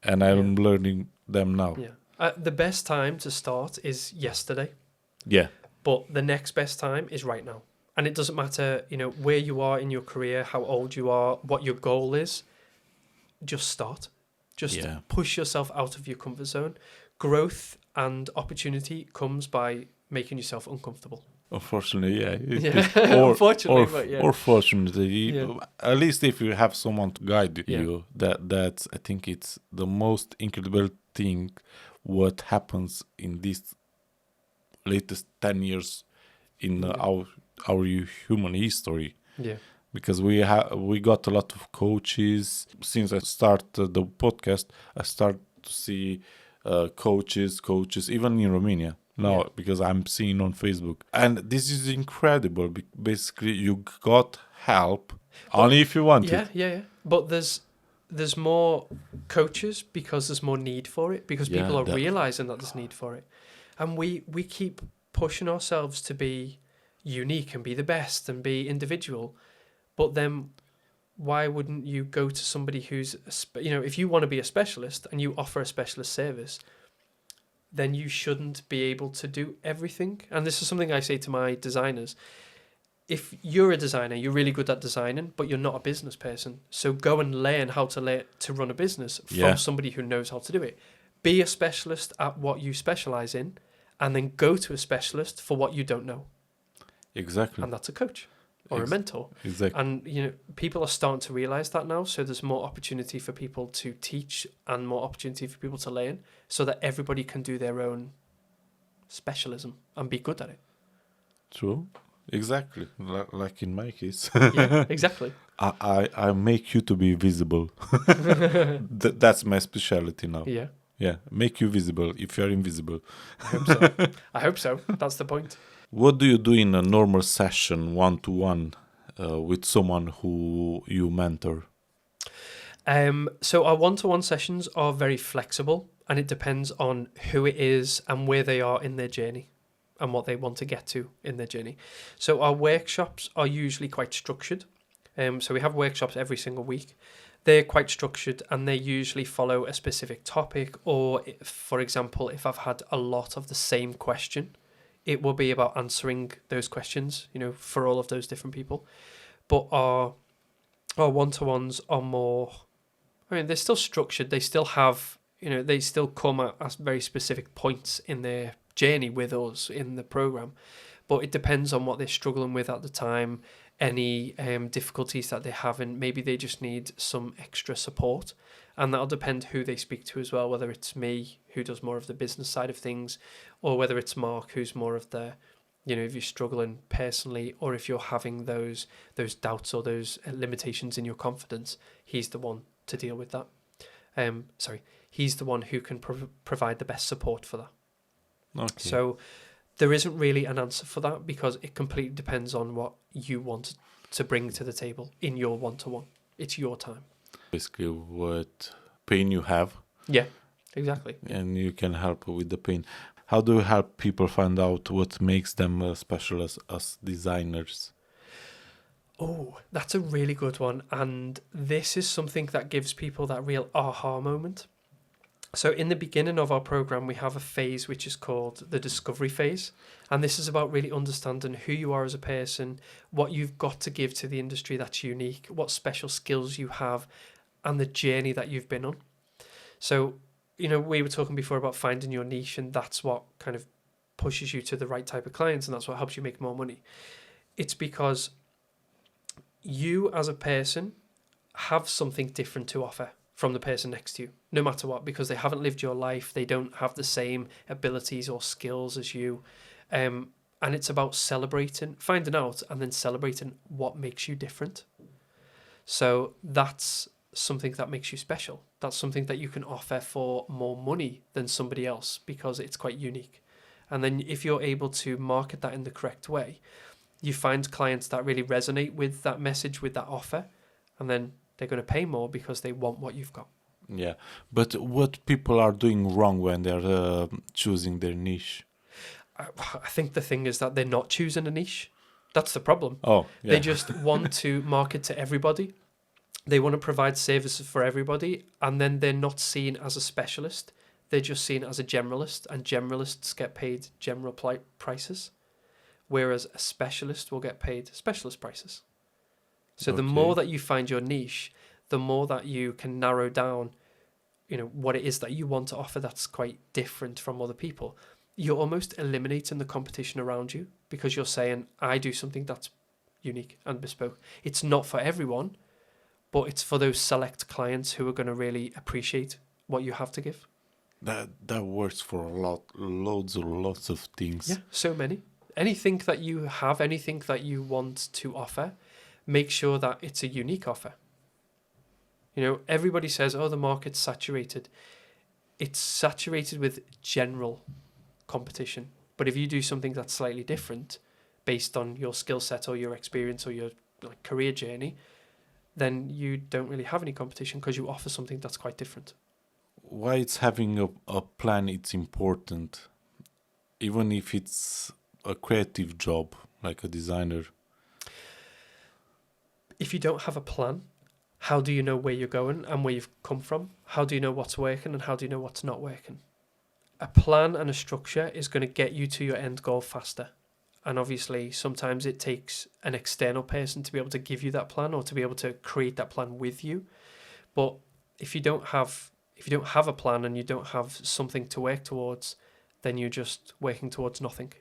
And I'm learning them now. Yeah. The best time to start is yesterday. Yeah. But the next best time is right now. And it doesn't matter, where you are in your career, how old you are, what your goal is. Just start. Just push yourself out of your comfort zone. Growth and opportunity comes by making yourself uncomfortable. Unfortunately, Or fortunately, at least if you have someone to guide you, that's I think it's the most incredible thing what happens in these latest 10 years in our human history. Yeah. Because we got a lot of coaches. Since I started the podcast, I start to see coaches even in Romania now, because I'm seeing on Facebook, and this is incredible. Basically you got help only if you want it. Yeah. But there's more coaches because there's more need for it, because people are realizing that there's need for it, and we keep pushing ourselves to be unique and be the best and be individual. But then why wouldn't you go to somebody who's if you want to be a specialist and you offer a specialist service, then you shouldn't be able to do everything. And this is something I say to my designers. If you're a designer, you're really good at designing, but you're not a business person. So go and learn how to run a business from somebody who knows how to do it. Be a specialist at what you specialize in, and then go to a specialist for what you don't know. Exactly. And that's a coach or a mentor. Exactly. And people are starting to realize that now. So there's more opportunity for people to teach and more opportunity for people to learn, so that everybody can do their own specialism and be good at it. True. Exactly. Like in my case. Yeah, exactly. I make you to be visible. That's my specialty now. Yeah. Yeah. Make you visible if you're invisible. I hope so. I hope so. That's the point. What do you do in a normal session, one-to-one, with someone who you mentor? So our one-to-one sessions are very flexible, and it depends on who it is and where they are in their journey and what they want to get to in their journey. So our workshops are usually quite structured. So we have workshops every single week. They're quite structured, and they usually follow a specific topic, or for example, if I've had a lot of the same question, it will be about answering those questions, for all of those different people. But our one-to-ones are more, they're still structured. They still have, they still come at very specific points in their journey with us in the program. But it depends on what they're struggling with at the time, any difficulties that they have, and maybe they just need some extra support. And that'll depend who they speak to as well, whether it's me, who does more of the business side of things, or whether it's Mark, who's more of the, if you're struggling personally, or if you're having those doubts or those limitations in your confidence, he's the one to deal with that. He's the one who can provide the best support for that. Okay. So there isn't really an answer for that, because it completely depends on what you want to bring to the table in your one-to-one. It's your time. Basically, what pain you have. Yeah, exactly. And you can help with the pain. How do you help people find out what makes them special as designers? Oh, that's a really good one. And this is something that gives people that real aha moment. So in the beginning of our program, we have a phase which is called the discovery phase. And this is about really understanding who you are as a person, what you've got to give to the industry that's unique, what special skills you have, and the journey that you've been on. So, we were talking before about finding your niche, and that's what kind of pushes you to the right type of clients, and that's what helps you make more money. It's because you as a person have something different to offer from the person next to you, no matter what, because they haven't lived your life, they don't have the same abilities or skills as you. And it's about finding out and then celebrating what makes you different. So that's something that makes you special. That's something that you can offer for more money than somebody else, because it's quite unique. And then if you're able to market that in the correct way, you find clients that really resonate with that message, with that offer, and then they're going to pay more because they want what you've got. Yeah, but what people are doing wrong when they're choosing their niche? I think the thing is that they're not choosing a niche. That's the problem. Oh, yeah. They just want to market to everybody. They want to provide services for everybody, and then they're not seen as a specialist. They're just seen as a generalist, and generalists get paid general prices, whereas a specialist will get paid specialist prices. So the more that you find your niche, the more that you can narrow down, what it is that you want to offer that's quite different from other people. You're almost eliminating the competition around you, because you're saying, I do something that's unique and bespoke. It's not for everyone, but it's for those select clients who are going to really appreciate what you have to give. That works for lots of things. Yeah, so many. Anything that you have, anything that you want to offer, make sure that it's a unique offer. Everybody says, the market's saturated. It's saturated with general competition. But if you do something that's slightly different, based on your skill set or your experience or your career journey, then you don't really have any competition, because you offer something that's quite different. Why it's having a plan, it's important, even if it's a creative job like a designer. If you don't have a plan, how do you know where you're going and where you've come from? How do you know what's working and how do you know what's not working? a plan and a structure is going to get you to your end goal faster. And obviously, sometimes it takes an external person to be able to give you that plan or to be able to create that plan with you. But if you don't have a plan and you don't have something to work towards, then you're just working towards nothing.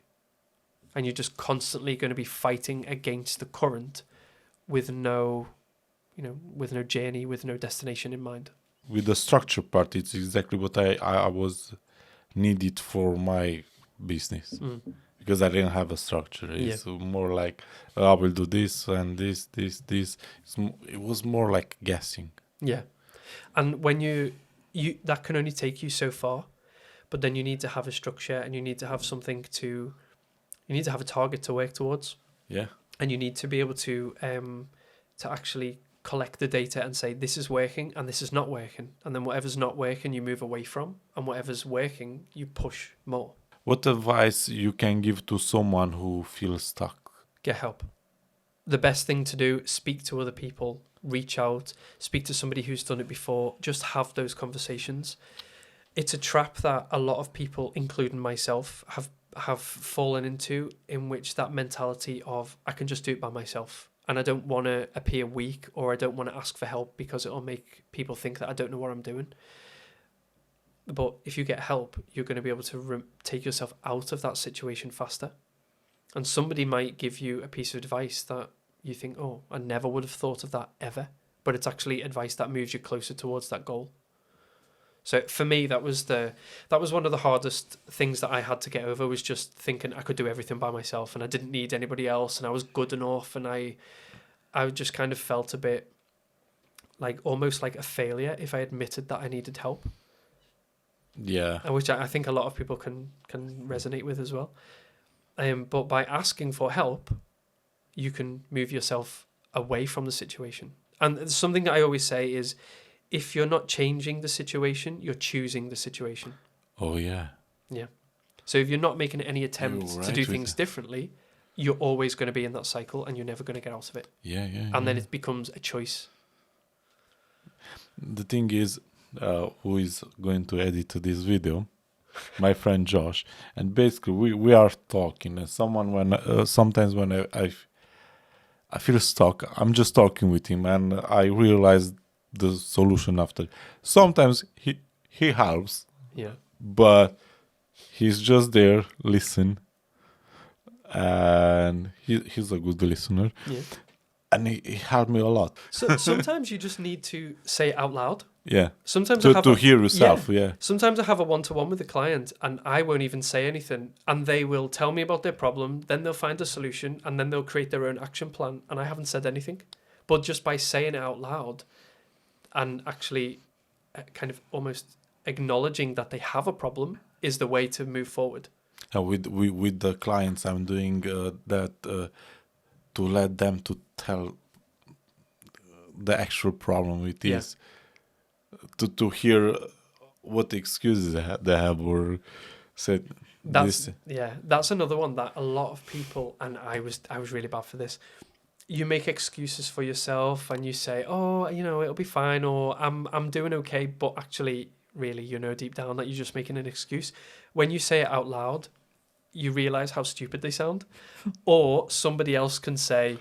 And you're just constantly going to be fighting against the current with no journey, with no destination in mind. With the structure part, it's exactly what I was needed for my business. Because I didn't have a structure. It's more like, I will do this and this. It was more like guessing. Yeah. And when you that can only take you so far, but then you need to have a structure and you need to have you need to have a target to work towards. Yeah. And you need to be able to actually collect the data and say, this is working and this is not working. And then whatever's not working, you move away from, and whatever's working, you push more. What advice you can give to someone who feels stuck? Get help. The best thing to do, speak to other people, reach out, speak to somebody who's done it before, just have those conversations. It's a trap that a lot of people, including myself, have fallen into, in which that mentality of, I can just do it by myself and I don't want to appear weak, or I don't want to ask for help because it'll make people think that I don't know what I'm doing. But if you get help, you're going to be able to take yourself out of that situation faster. And somebody might give you a piece of advice that you think, oh, I never would have thought of that ever. But it's actually advice that moves you closer towards that goal. So for me, that was one of the hardest things that I had to get over, was just thinking I could do everything by myself and I didn't need anybody else and I was good enough, and I just kind of felt a bit like almost like a failure if I admitted that I needed help. Yeah. Which I think a lot of people can resonate with as well. But by asking for help, you can move yourself away from the situation. And something that I always say is, if you're not changing the situation, you're choosing the situation. Oh, yeah. Yeah. So if you're not making any attempt to do things differently, you're always going to be in that cycle and you're never going to get out of it. Yeah. And then it becomes a choice. The thing is, who is going to edit this video? My friend Josh. And basically, we are talking. And sometimes when I feel stuck, I'm just talking with him, and I realize the solution after. Sometimes he helps, but he's just there, listen, and he's a good listener, and he helped me a lot. So sometimes you just need to say it out loud. Yeah. Sometimes to hear yourself. Yeah. Sometimes I have a one-to-one with a client and I won't even say anything, and they will tell me about their problem, then they'll find a solution, and then they'll create their own action plan, and I haven't said anything. But just by saying it out loud and actually kind of almost acknowledging that they have a problem is the way to move forward. With the clients, I'm doing that to let them to tell the actual problem with this. To hear what excuses they have or said. That's another one that a lot of people, and I was really bad for this. You make excuses for yourself and you say, oh, it'll be fine, or I'm doing okay, but actually really deep down that you're just making an excuse. When you say it out loud, you realize how stupid they sound. Or somebody else can say,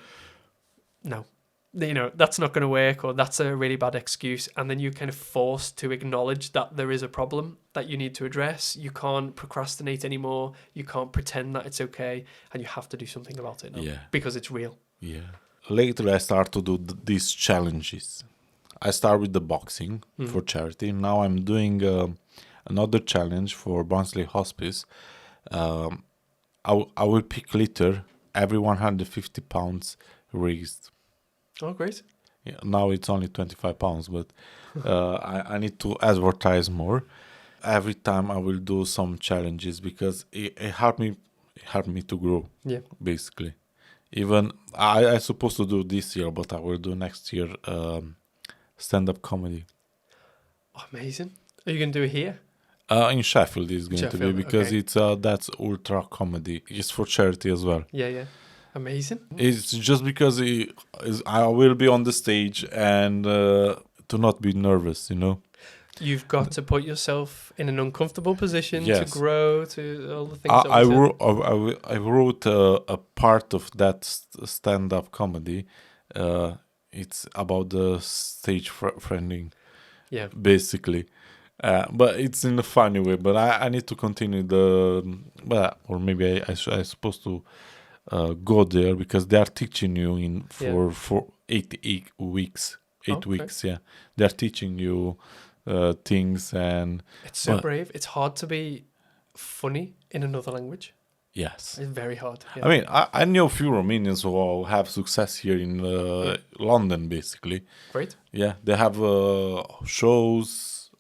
no, that's not going to work, or that's a really bad excuse. And then you're kind of forced to acknowledge that there is a problem that you need to address. You can't procrastinate anymore. You can't pretend that it's okay, and you have to do something about it now because it's real. Yeah. Later, I start to do these challenges. I start with the boxing for charity. Now I'm doing another challenge for Barnsley Hospice. I will pick litter every 150 pounds raised. Oh, great. Yeah, now it's only 25 pounds, but I need to advertise more. Every time I will do some challenges because it helped me to grow, basically. Even I supposed to do this year, but I will do next year stand-up comedy. Oh, amazing. Are you going to do it here? In Sheffield it's going to be, because it's that's ultra comedy. It's for charity as well. Yeah. Amazing. It's just because I will be on the stage and to not be nervous, You've got to put yourself in an uncomfortable position to Yes. grow, to all the things. I that we said. I wrote a part of that stand-up comedy. It's about the stage friending, Yeah. basically. But it's in a funny way. But I need to continue or maybe I supposed to go there because they are teaching you for 8 weeks. 8 Okay. weeks, yeah. They are teaching you things and It's so but- brave. It's hard to be funny in another language. yes. It's very hard. Yeah. I mean, I know a few Romanians who have success here in London, basically. Great. Yeah, they have shows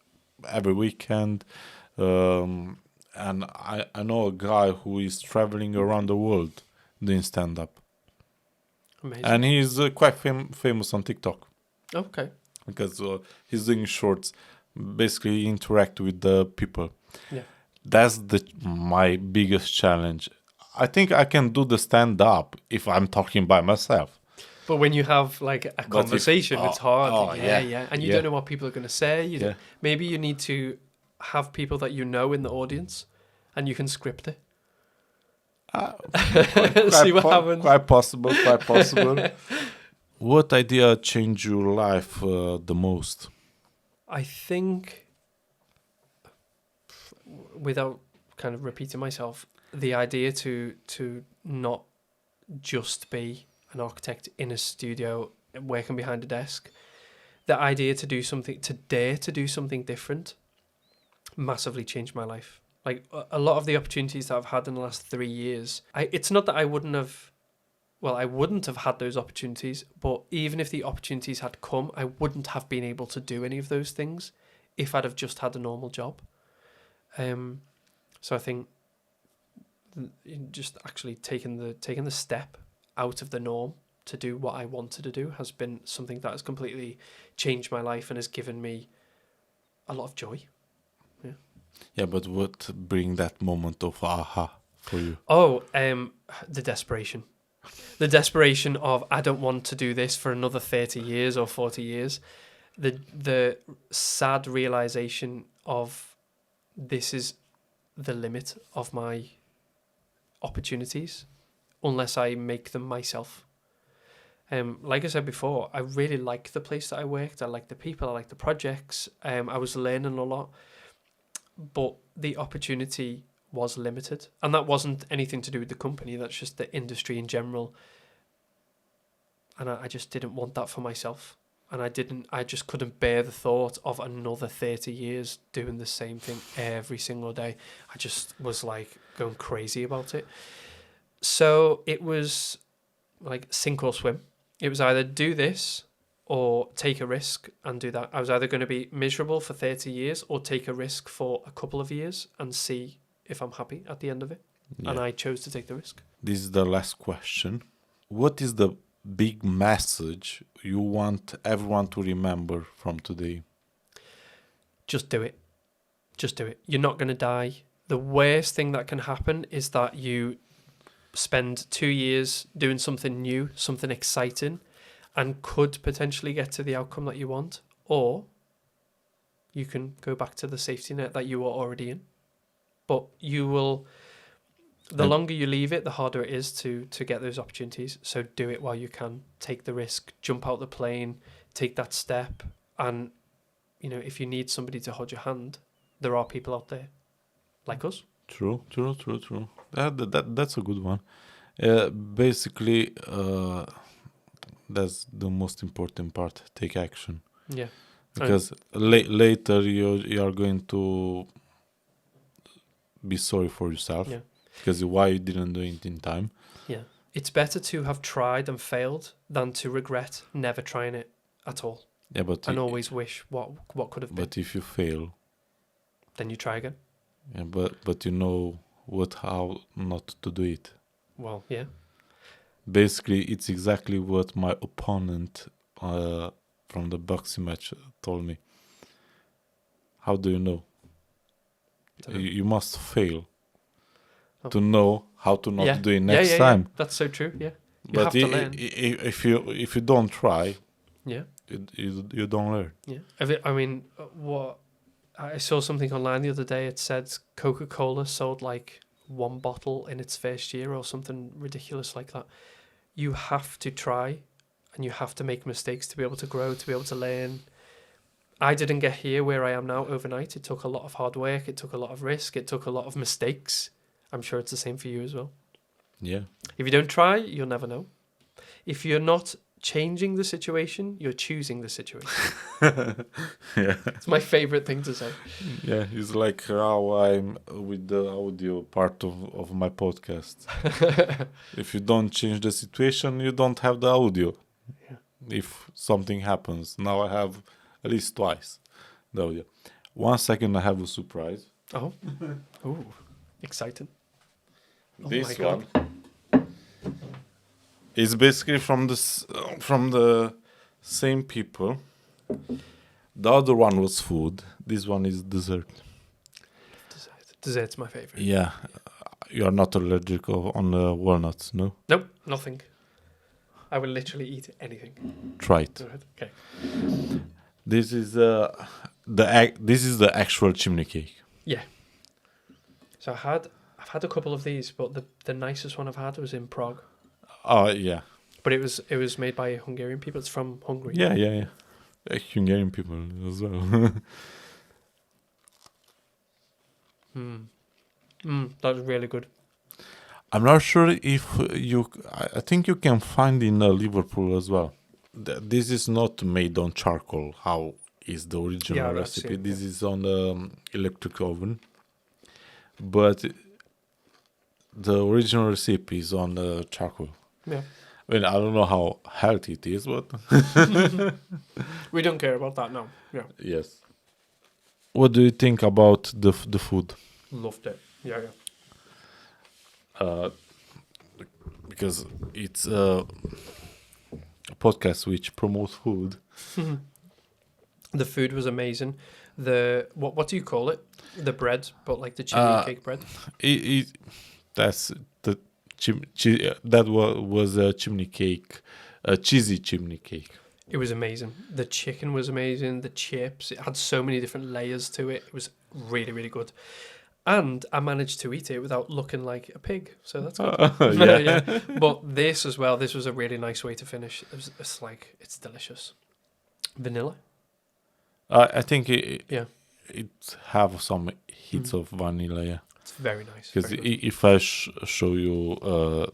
every weekend. And I know a guy who is traveling around the world doing stand-up. Amazing. And he's quite famous on TikTok Okay. because he's doing shorts, basically interact with the people. Yeah. That's my biggest challenge. I think I can do the stand-up if I'm talking by myself. But when you have like a conversation, it's hard. yeah. And you Yeah. don't know what people are going to say. Yeah. Maybe you need to have people that you know in the audience, and you can script it. See what happens. Quite possible. What idea changed your life the most? I think, without kind of repeating myself, the idea to not just be an architect in a studio working behind a desk, the idea to dare to do something different, massively changed my life. Like a lot of the opportunities that I've had in the last 3 years, it's not that I wouldn't have had those opportunities, but even if the opportunities had come, I wouldn't have been able to do any of those things if I'd have just had a normal job. So I think just actually taking the step out of the norm to do what I wanted to do has been something that has completely changed my life and has given me a lot of joy. Yeah, but what bring that moment of aha for you? Oh, the desperation. The desperation of I don't want to do this for another 30 years or 40 years. The sad realization of this is the limit of my opportunities unless I make them myself. Like I said before, I really like the place that I worked. I like the people. I like the projects. I was learning a lot. But the opportunity was limited. And that wasn't anything to do with the company. That's just the industry in general. And I just didn't want that for myself. And I just couldn't bear the thought of another 30 years doing the same thing every single day. I just was like going crazy about it. So it was like sink or swim. It was either do this or take a risk and do that. I was either going to be miserable for 30 years or take a risk for a couple of years and see if I'm happy at the end of it. Yeah. And I chose to take the risk. This is the last question. What is the big message you want everyone to remember from today? Just do it. Just do it. You're not going to die. The worst thing that can happen is that you spend 2 years doing something new, something exciting, and could potentially get to the outcome that you want, or you can go back to the safety net that you were already in. But you will, the longer you leave it, the harder it is to get those opportunities. So do it while you can. Take the risk, jump out the plane, take that step. And, if you need somebody to hold your hand, there are people out there like us. True. That's a good one. Basically, that's the most important part. Take action. Yeah. Because later you are going to be sorry for yourself. Yeah. Because why you didn't do it in time. Yeah. It's better to have tried and failed than to regret never trying it at all. Yeah, but And always wish what could have been. But if you fail, then you try again. Yeah, but you know how not to do it. Well, yeah. Basically, it's exactly what my opponent from the boxing match told me. How do you know? You must fail to know how to not do it next time. That's so true. Yeah, you but have to learn. If you don't try, Yeah, you don't learn. yeah. I mean, what I saw something online the other day. It said Coca-Cola sold like 1 bottle in its first year or something ridiculous like that. You have to try and you have to make mistakes to be able to grow, to be able to learn. I didn't get here where I am now overnight. It took a lot of hard work. It took a lot of risk. It took a lot of mistakes. I'm sure it's the same for you as well. Yeah. If you don't try, you'll never know. If you're not changing the situation, you're choosing the situation. Yeah. It's my favorite thing to say. Yeah, it's like how I'm with the audio part of my podcast. If you don't change the situation, you don't have the audio. Yeah. If something happens, now I have at least twice the audio. 1 second, I have a surprise. Oh, ooh, exciting! Oh This my God. one is basically from the same people. The other one was food. This one is dessert. Dessert's my favorite. Yeah, you are not allergic on the walnuts, no? Nope, nothing. I will literally eat anything. Try it. Alright, okay. This is this is the actual chimney cake. Yeah. So I've had a couple of these, but the nicest one I've had was in Prague. Oh yeah. But it was made by Hungarian people. It's from Hungary. Yeah. Hungarian people as well. That was really good. I'm not sure if I think you can find in Liverpool as well. This is not made on charcoal. How is the original recipe? This is on the electric oven, but the original recipe is on the charcoal. Yeah. I mean, I don't know how healthy it is, but We don't care about that now. Yeah. yes. What do you think about the food? Loved it. Yeah. Because it's a podcast which promotes food. The food was amazing. The what do you call it? The bread, but like the chimney cake bread. That's the that was a chimney cake, a cheesy chimney cake. It was amazing. The chicken was amazing. The chips. It had so many different layers to it. It was really, really good. And I managed to eat it without looking like a pig. So that's good. Yeah. But this as well, this was a really nice way to finish. It's delicious. Vanilla? I think it have some hits of vanilla, yeah. It's very nice. Because if I show you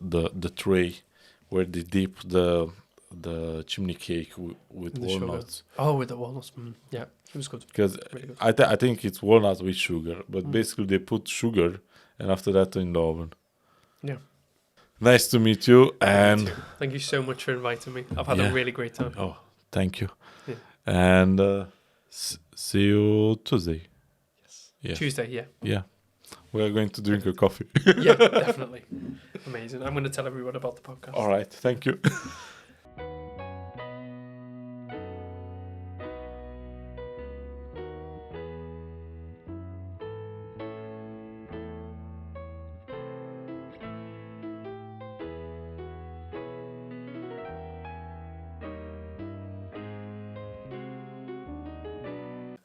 the tray where they dip the chimney cake with walnuts. Sugar. Oh, with the walnuts. Yeah, it was good. Because really good. I think it's walnuts with sugar, but basically they put sugar and after that in the oven. Yeah. Nice to meet you, and thank you so much for inviting me. I've had a really great time. Oh, thank you. Yeah. And see you Tuesday. Yes. Yeah. Tuesday, yeah. Yeah. We are going to drink a coffee. Yeah, definitely. Amazing. I'm going to tell everyone about the podcast. All right. Thank you.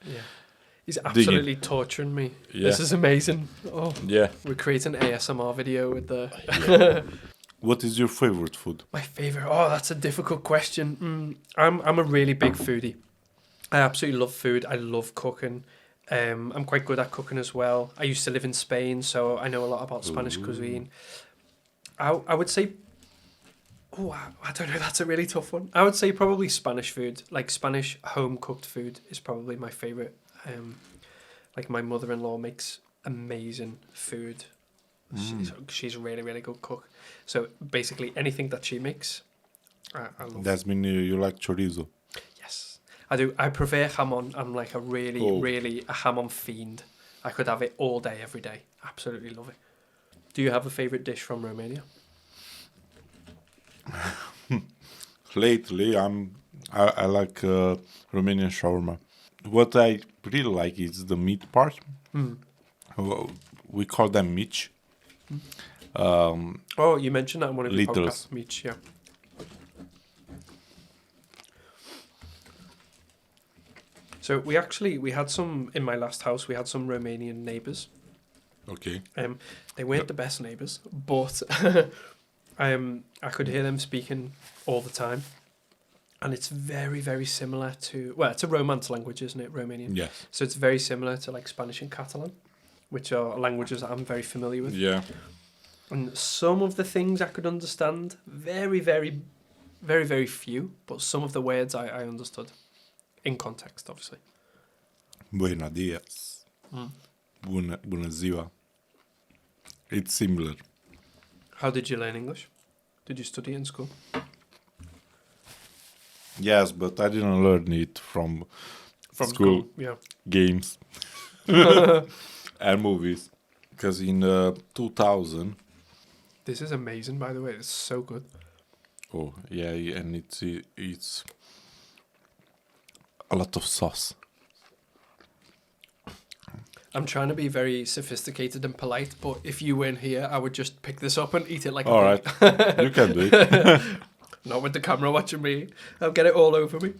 Yeah. He's absolutely torturing me. Yeah. This is amazing. Oh, Yeah. we're creating an ASMR video with the... What is your favorite food? My favorite? Oh, that's a difficult question. I'm a really big foodie. I absolutely love food. I love cooking. I'm quite good at cooking as well. I used to live in Spain, so I know a lot about Spanish cuisine. I would say... Oh, I don't know. That's a really tough one. I would say probably Spanish food. Like Spanish home-cooked food is probably my favorite. Like my mother-in-law makes amazing food. She's a really, really good cook. So basically anything that she makes, I love. That's mean you like chorizo. Yes, I do. I prefer jamon. I'm like a really a jamon fiend. I could have it all day, every day. Absolutely love it. Do you have a favorite dish from Romania? Lately, I like Romanian shawarma. What I really like is the meat part. We call them mici. Oh, you mentioned that in one of your Littles. podcasts, Mitch, yeah. So we had some in my last house. We had some Romanian neighbours. Okay. They weren't the best neighbours, but I could hear them speaking all the time, and it's very, very similar to, well, it's a Romance language, isn't it, Romanian? Yes. So it's very similar to like Spanish and Catalan, which are languages that I'm very familiar with. Yeah. And some of the things I could understand, very, very, very, very few, but some of the words I understood in context, obviously. Buenos dias. Bună ziua. It's similar. How did you learn English? Did you study it in school? Yes, but I didn't learn it from School, yeah. games, and movies. Because in 2000... This is amazing, by the way. It's so good. Oh, yeah, and it's a lot of sauce. I'm trying to be very sophisticated and polite, but if you weren't here, I would just pick this up and eat it like All a right, you can do it. Not with the camera watching me. I'll get it all over me.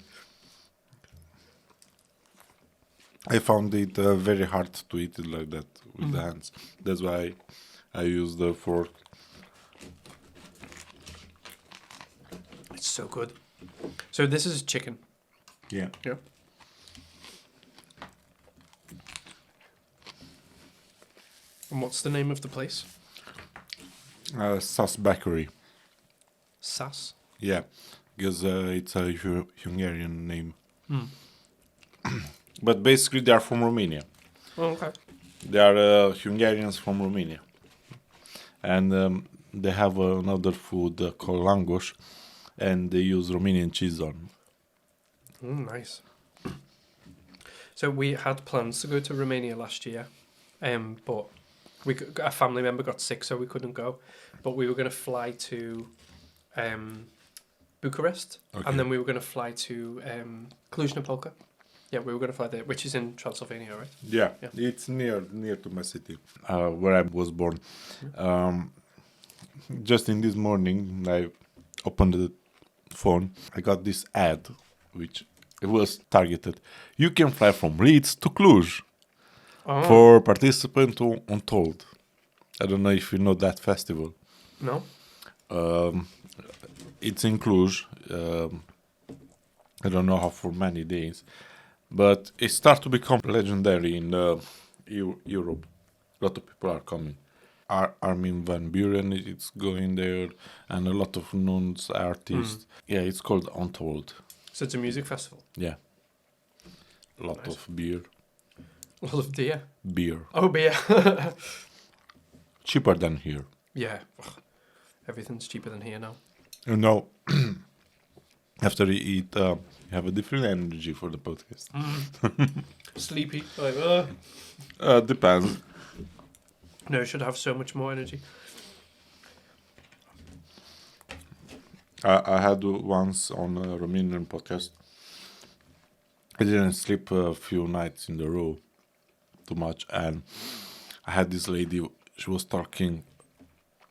I found it very hard to eat it like that with the hands. That's why I use the fork. It's so good. So this is chicken. Yeah. Yeah. And what's the name of the place? Sauce Bakery. Sass. Yeah, because it's a Hungarian name. But basically they are from Romania. Oh, okay. They are Hungarians from Romania. And they have another food called langos, and they use Romanian cheese on. Nice. So we had plans to go to Romania last year, but a family member got sick, so we couldn't go. But we were going to fly to Bucharest, Okay. and then we were going to fly to Cluj-Napoca. Yeah, we were going to fly there, which is in Transylvania, right? Yeah, Yeah. it's near to my city, where I was born. Just in this morning, I opened the phone. I got this ad, which it was targeted. You can fly from Leeds to Cluj for participant to Untold. I don't know if you know that festival. No? It's in Cluj. I don't know how for many days, but it starts to become legendary in Europe. A lot of people are coming. Armin van Buren is going there, and a lot of known artists. Yeah, it's called Untold. So it's a music festival. Yeah, a lot Nice. of beer. A lot of deer. Beer Oh, beer. cheaper than here. Yeah. Ugh. Everything's cheaper than here now. You know, after you eat, you have a different energy for the podcast. Sleepy. Like, Depends. No, should have so much more energy. I had once on a Romanian podcast. I didn't sleep a few nights in a row too much, and I had this lady. She was talking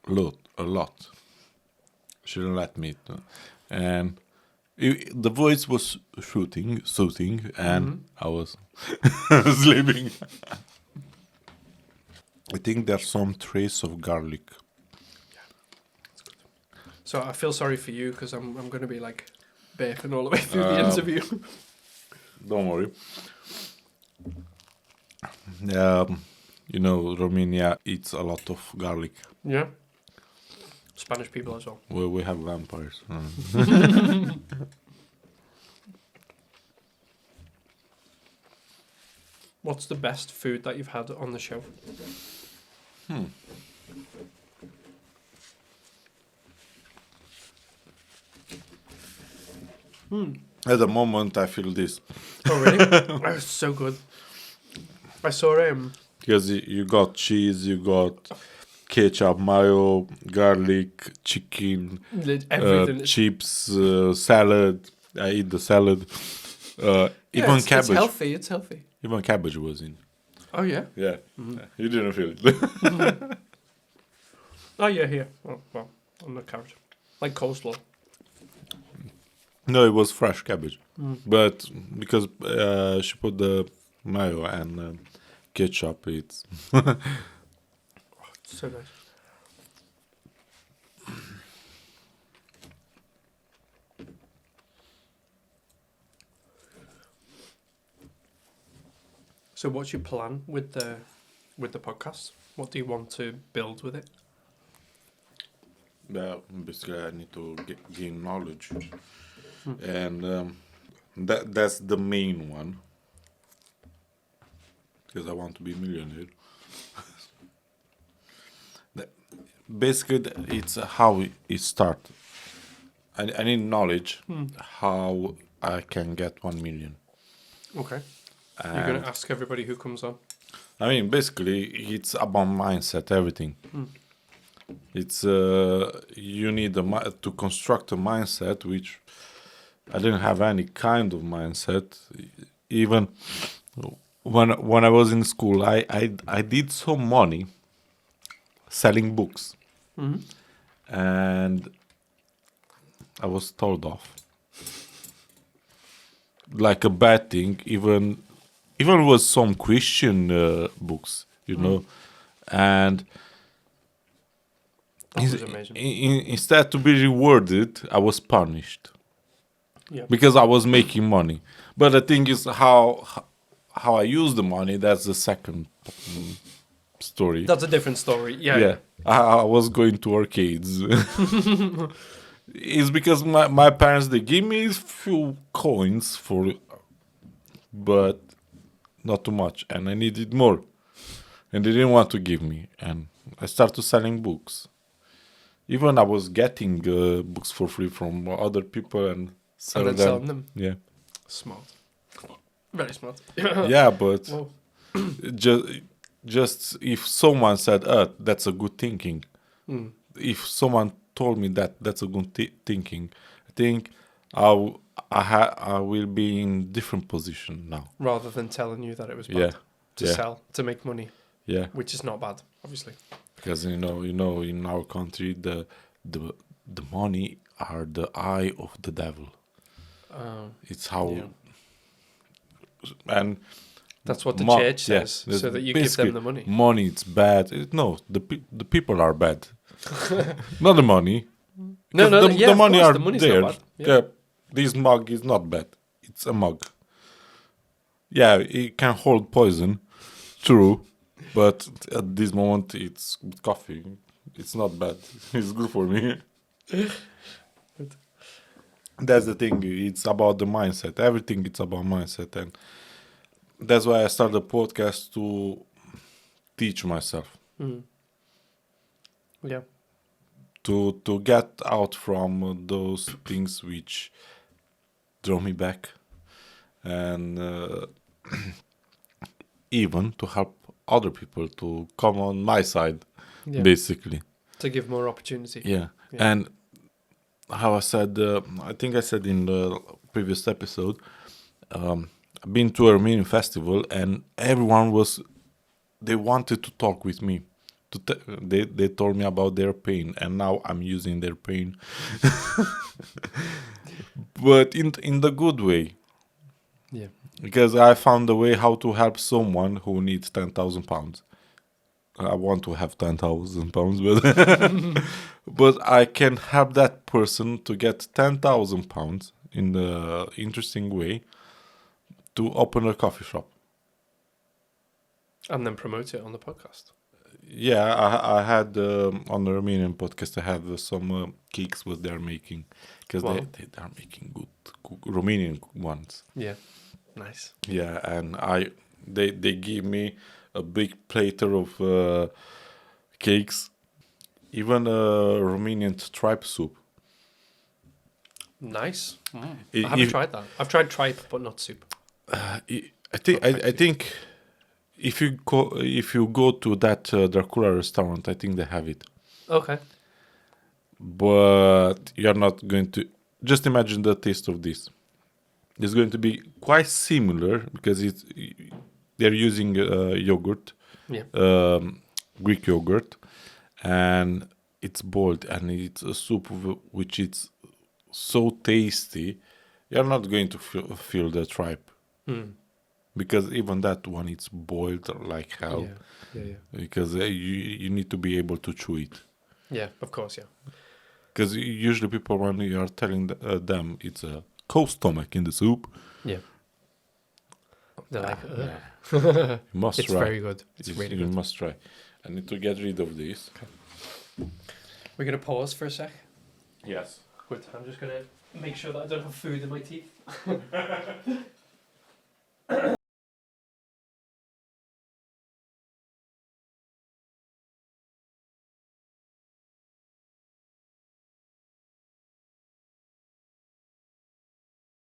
a lot. She didn't let me, and the voice was soothing, and I was sleeping. I think there's some trace of garlic. So I feel sorry for you because I'm going to be like burping all the way through the interview. Don't worry. You know, Romania eats a lot of garlic. Yeah. Spanish people as well. Well, we have vampires. What's the best food that you've had on the show? At the moment, I feel this. Oh, really? Oh, it's so good. I saw Because you got cheese, you got ketchup, mayo, garlic, chicken, everything. chips, salad. I eat the salad. Even cabbage. It's healthy. Even cabbage was in. Oh, yeah? Yeah. You didn't feel it. Oh, yeah, here. Oh, well, on the carrot. Like coleslaw. No, it was fresh cabbage, Mm. but because she put the mayo and ketchup, it's So nice. So what's your plan with the podcast? What do you want to build with it? basically I need to gain knowledge, Hmm. and that's the main one because I want to be a millionaire. Basically, it's how it started. I need knowledge how I can get 1 million. Okay. You're And going to ask everybody who comes on. I mean, basically, it's about mindset, everything. It's you need to construct a mindset, which I didn't have any kind of mindset. Even when I was in school, I did some money selling books, Mm-hmm. and I was told off like a bad thing. Even was some Christian books, you know, and That was amazing. instead to be rewarded, I was punished Yeah. because I was making money. But the thing is, how I use the money, that's the second story. That's a different story. Yeah. Yeah, I was going to arcades. It's because my parents, they give me few coins for, but not too much, and I needed more, and they didn't want to give me, and I started selling books. Even I was getting books for free from other people and And sell then them. selling them. Yeah, Smart. Very smart. yeah, but Whoa. just if someone said, that's a good thinking." Mm. If someone told me that that's a good thinking, I think I will be in different position now. Rather than telling you that it was bad Yeah, to yeah, sell, to make money, yeah. which is not bad, obviously. Because you know, in our country, the money are the eye of the devil. It's how, Yeah. and That's what the Mo- church yeah, says, that's so that you give basically them the money. money, it's bad. No, the people are bad, not the money. No, 'Cause no, yeah, the of money course, are the money's there. not bad. Yeah. Yeah, this mug is not bad. It's a mug. Yeah, it can hold poison, true, but at this moment it's coffee. It's not bad. It's good for me. That's the thing. It's about the mindset. Everything it's about mindset, and that's why I started the podcast to teach myself Mm. Yeah. to get out from those things which draw me back, and even to help other people to come on my side, Yeah. basically. To give more opportunity. Yeah. Yeah. And how I said, I think I said in the previous episode, I've been to a Armenian festival, and everyone they wanted to talk with me. They told me about their pain, and now I'm using their pain, but in the good way, Yeah. because I found a way how to help someone who needs £10,000. I want to have £10,000, but but I can help that person to get £10,000 in the interesting way to open a coffee shop. And then promote it on the podcast. Yeah, I had on the Armenian podcast. I had some cakes what they're making because Wow. they are making good Romanian ones. Yeah. Nice. Yeah, and they give me a big platter of cakes, even a Romanian tripe soup. Nice. I I- haven't if- tried that. I've tried tripe, but not soup. I think if you go to that Dracula restaurant, I think they have it. Okay. But you're not going to just imagine the taste of this. It's going to be quite similar because they're using yogurt, Yeah. Greek yogurt, and it's boiled, and it's a soup which is so tasty you're not going to feel the tripe. Mm. Because even that one, it's boiled like hell. Yeah. Because you need to be able to chew it. Yeah, of course, yeah. Because usually people, when you are telling them it's a cow stomach in the soup, Yeah. They're like, you must it's try. very good. It's really You good. must try. I need to get rid of this. Okay. We're going to pause for a sec. Yes. Good. I'm just going to make sure that I don't have food in my teeth.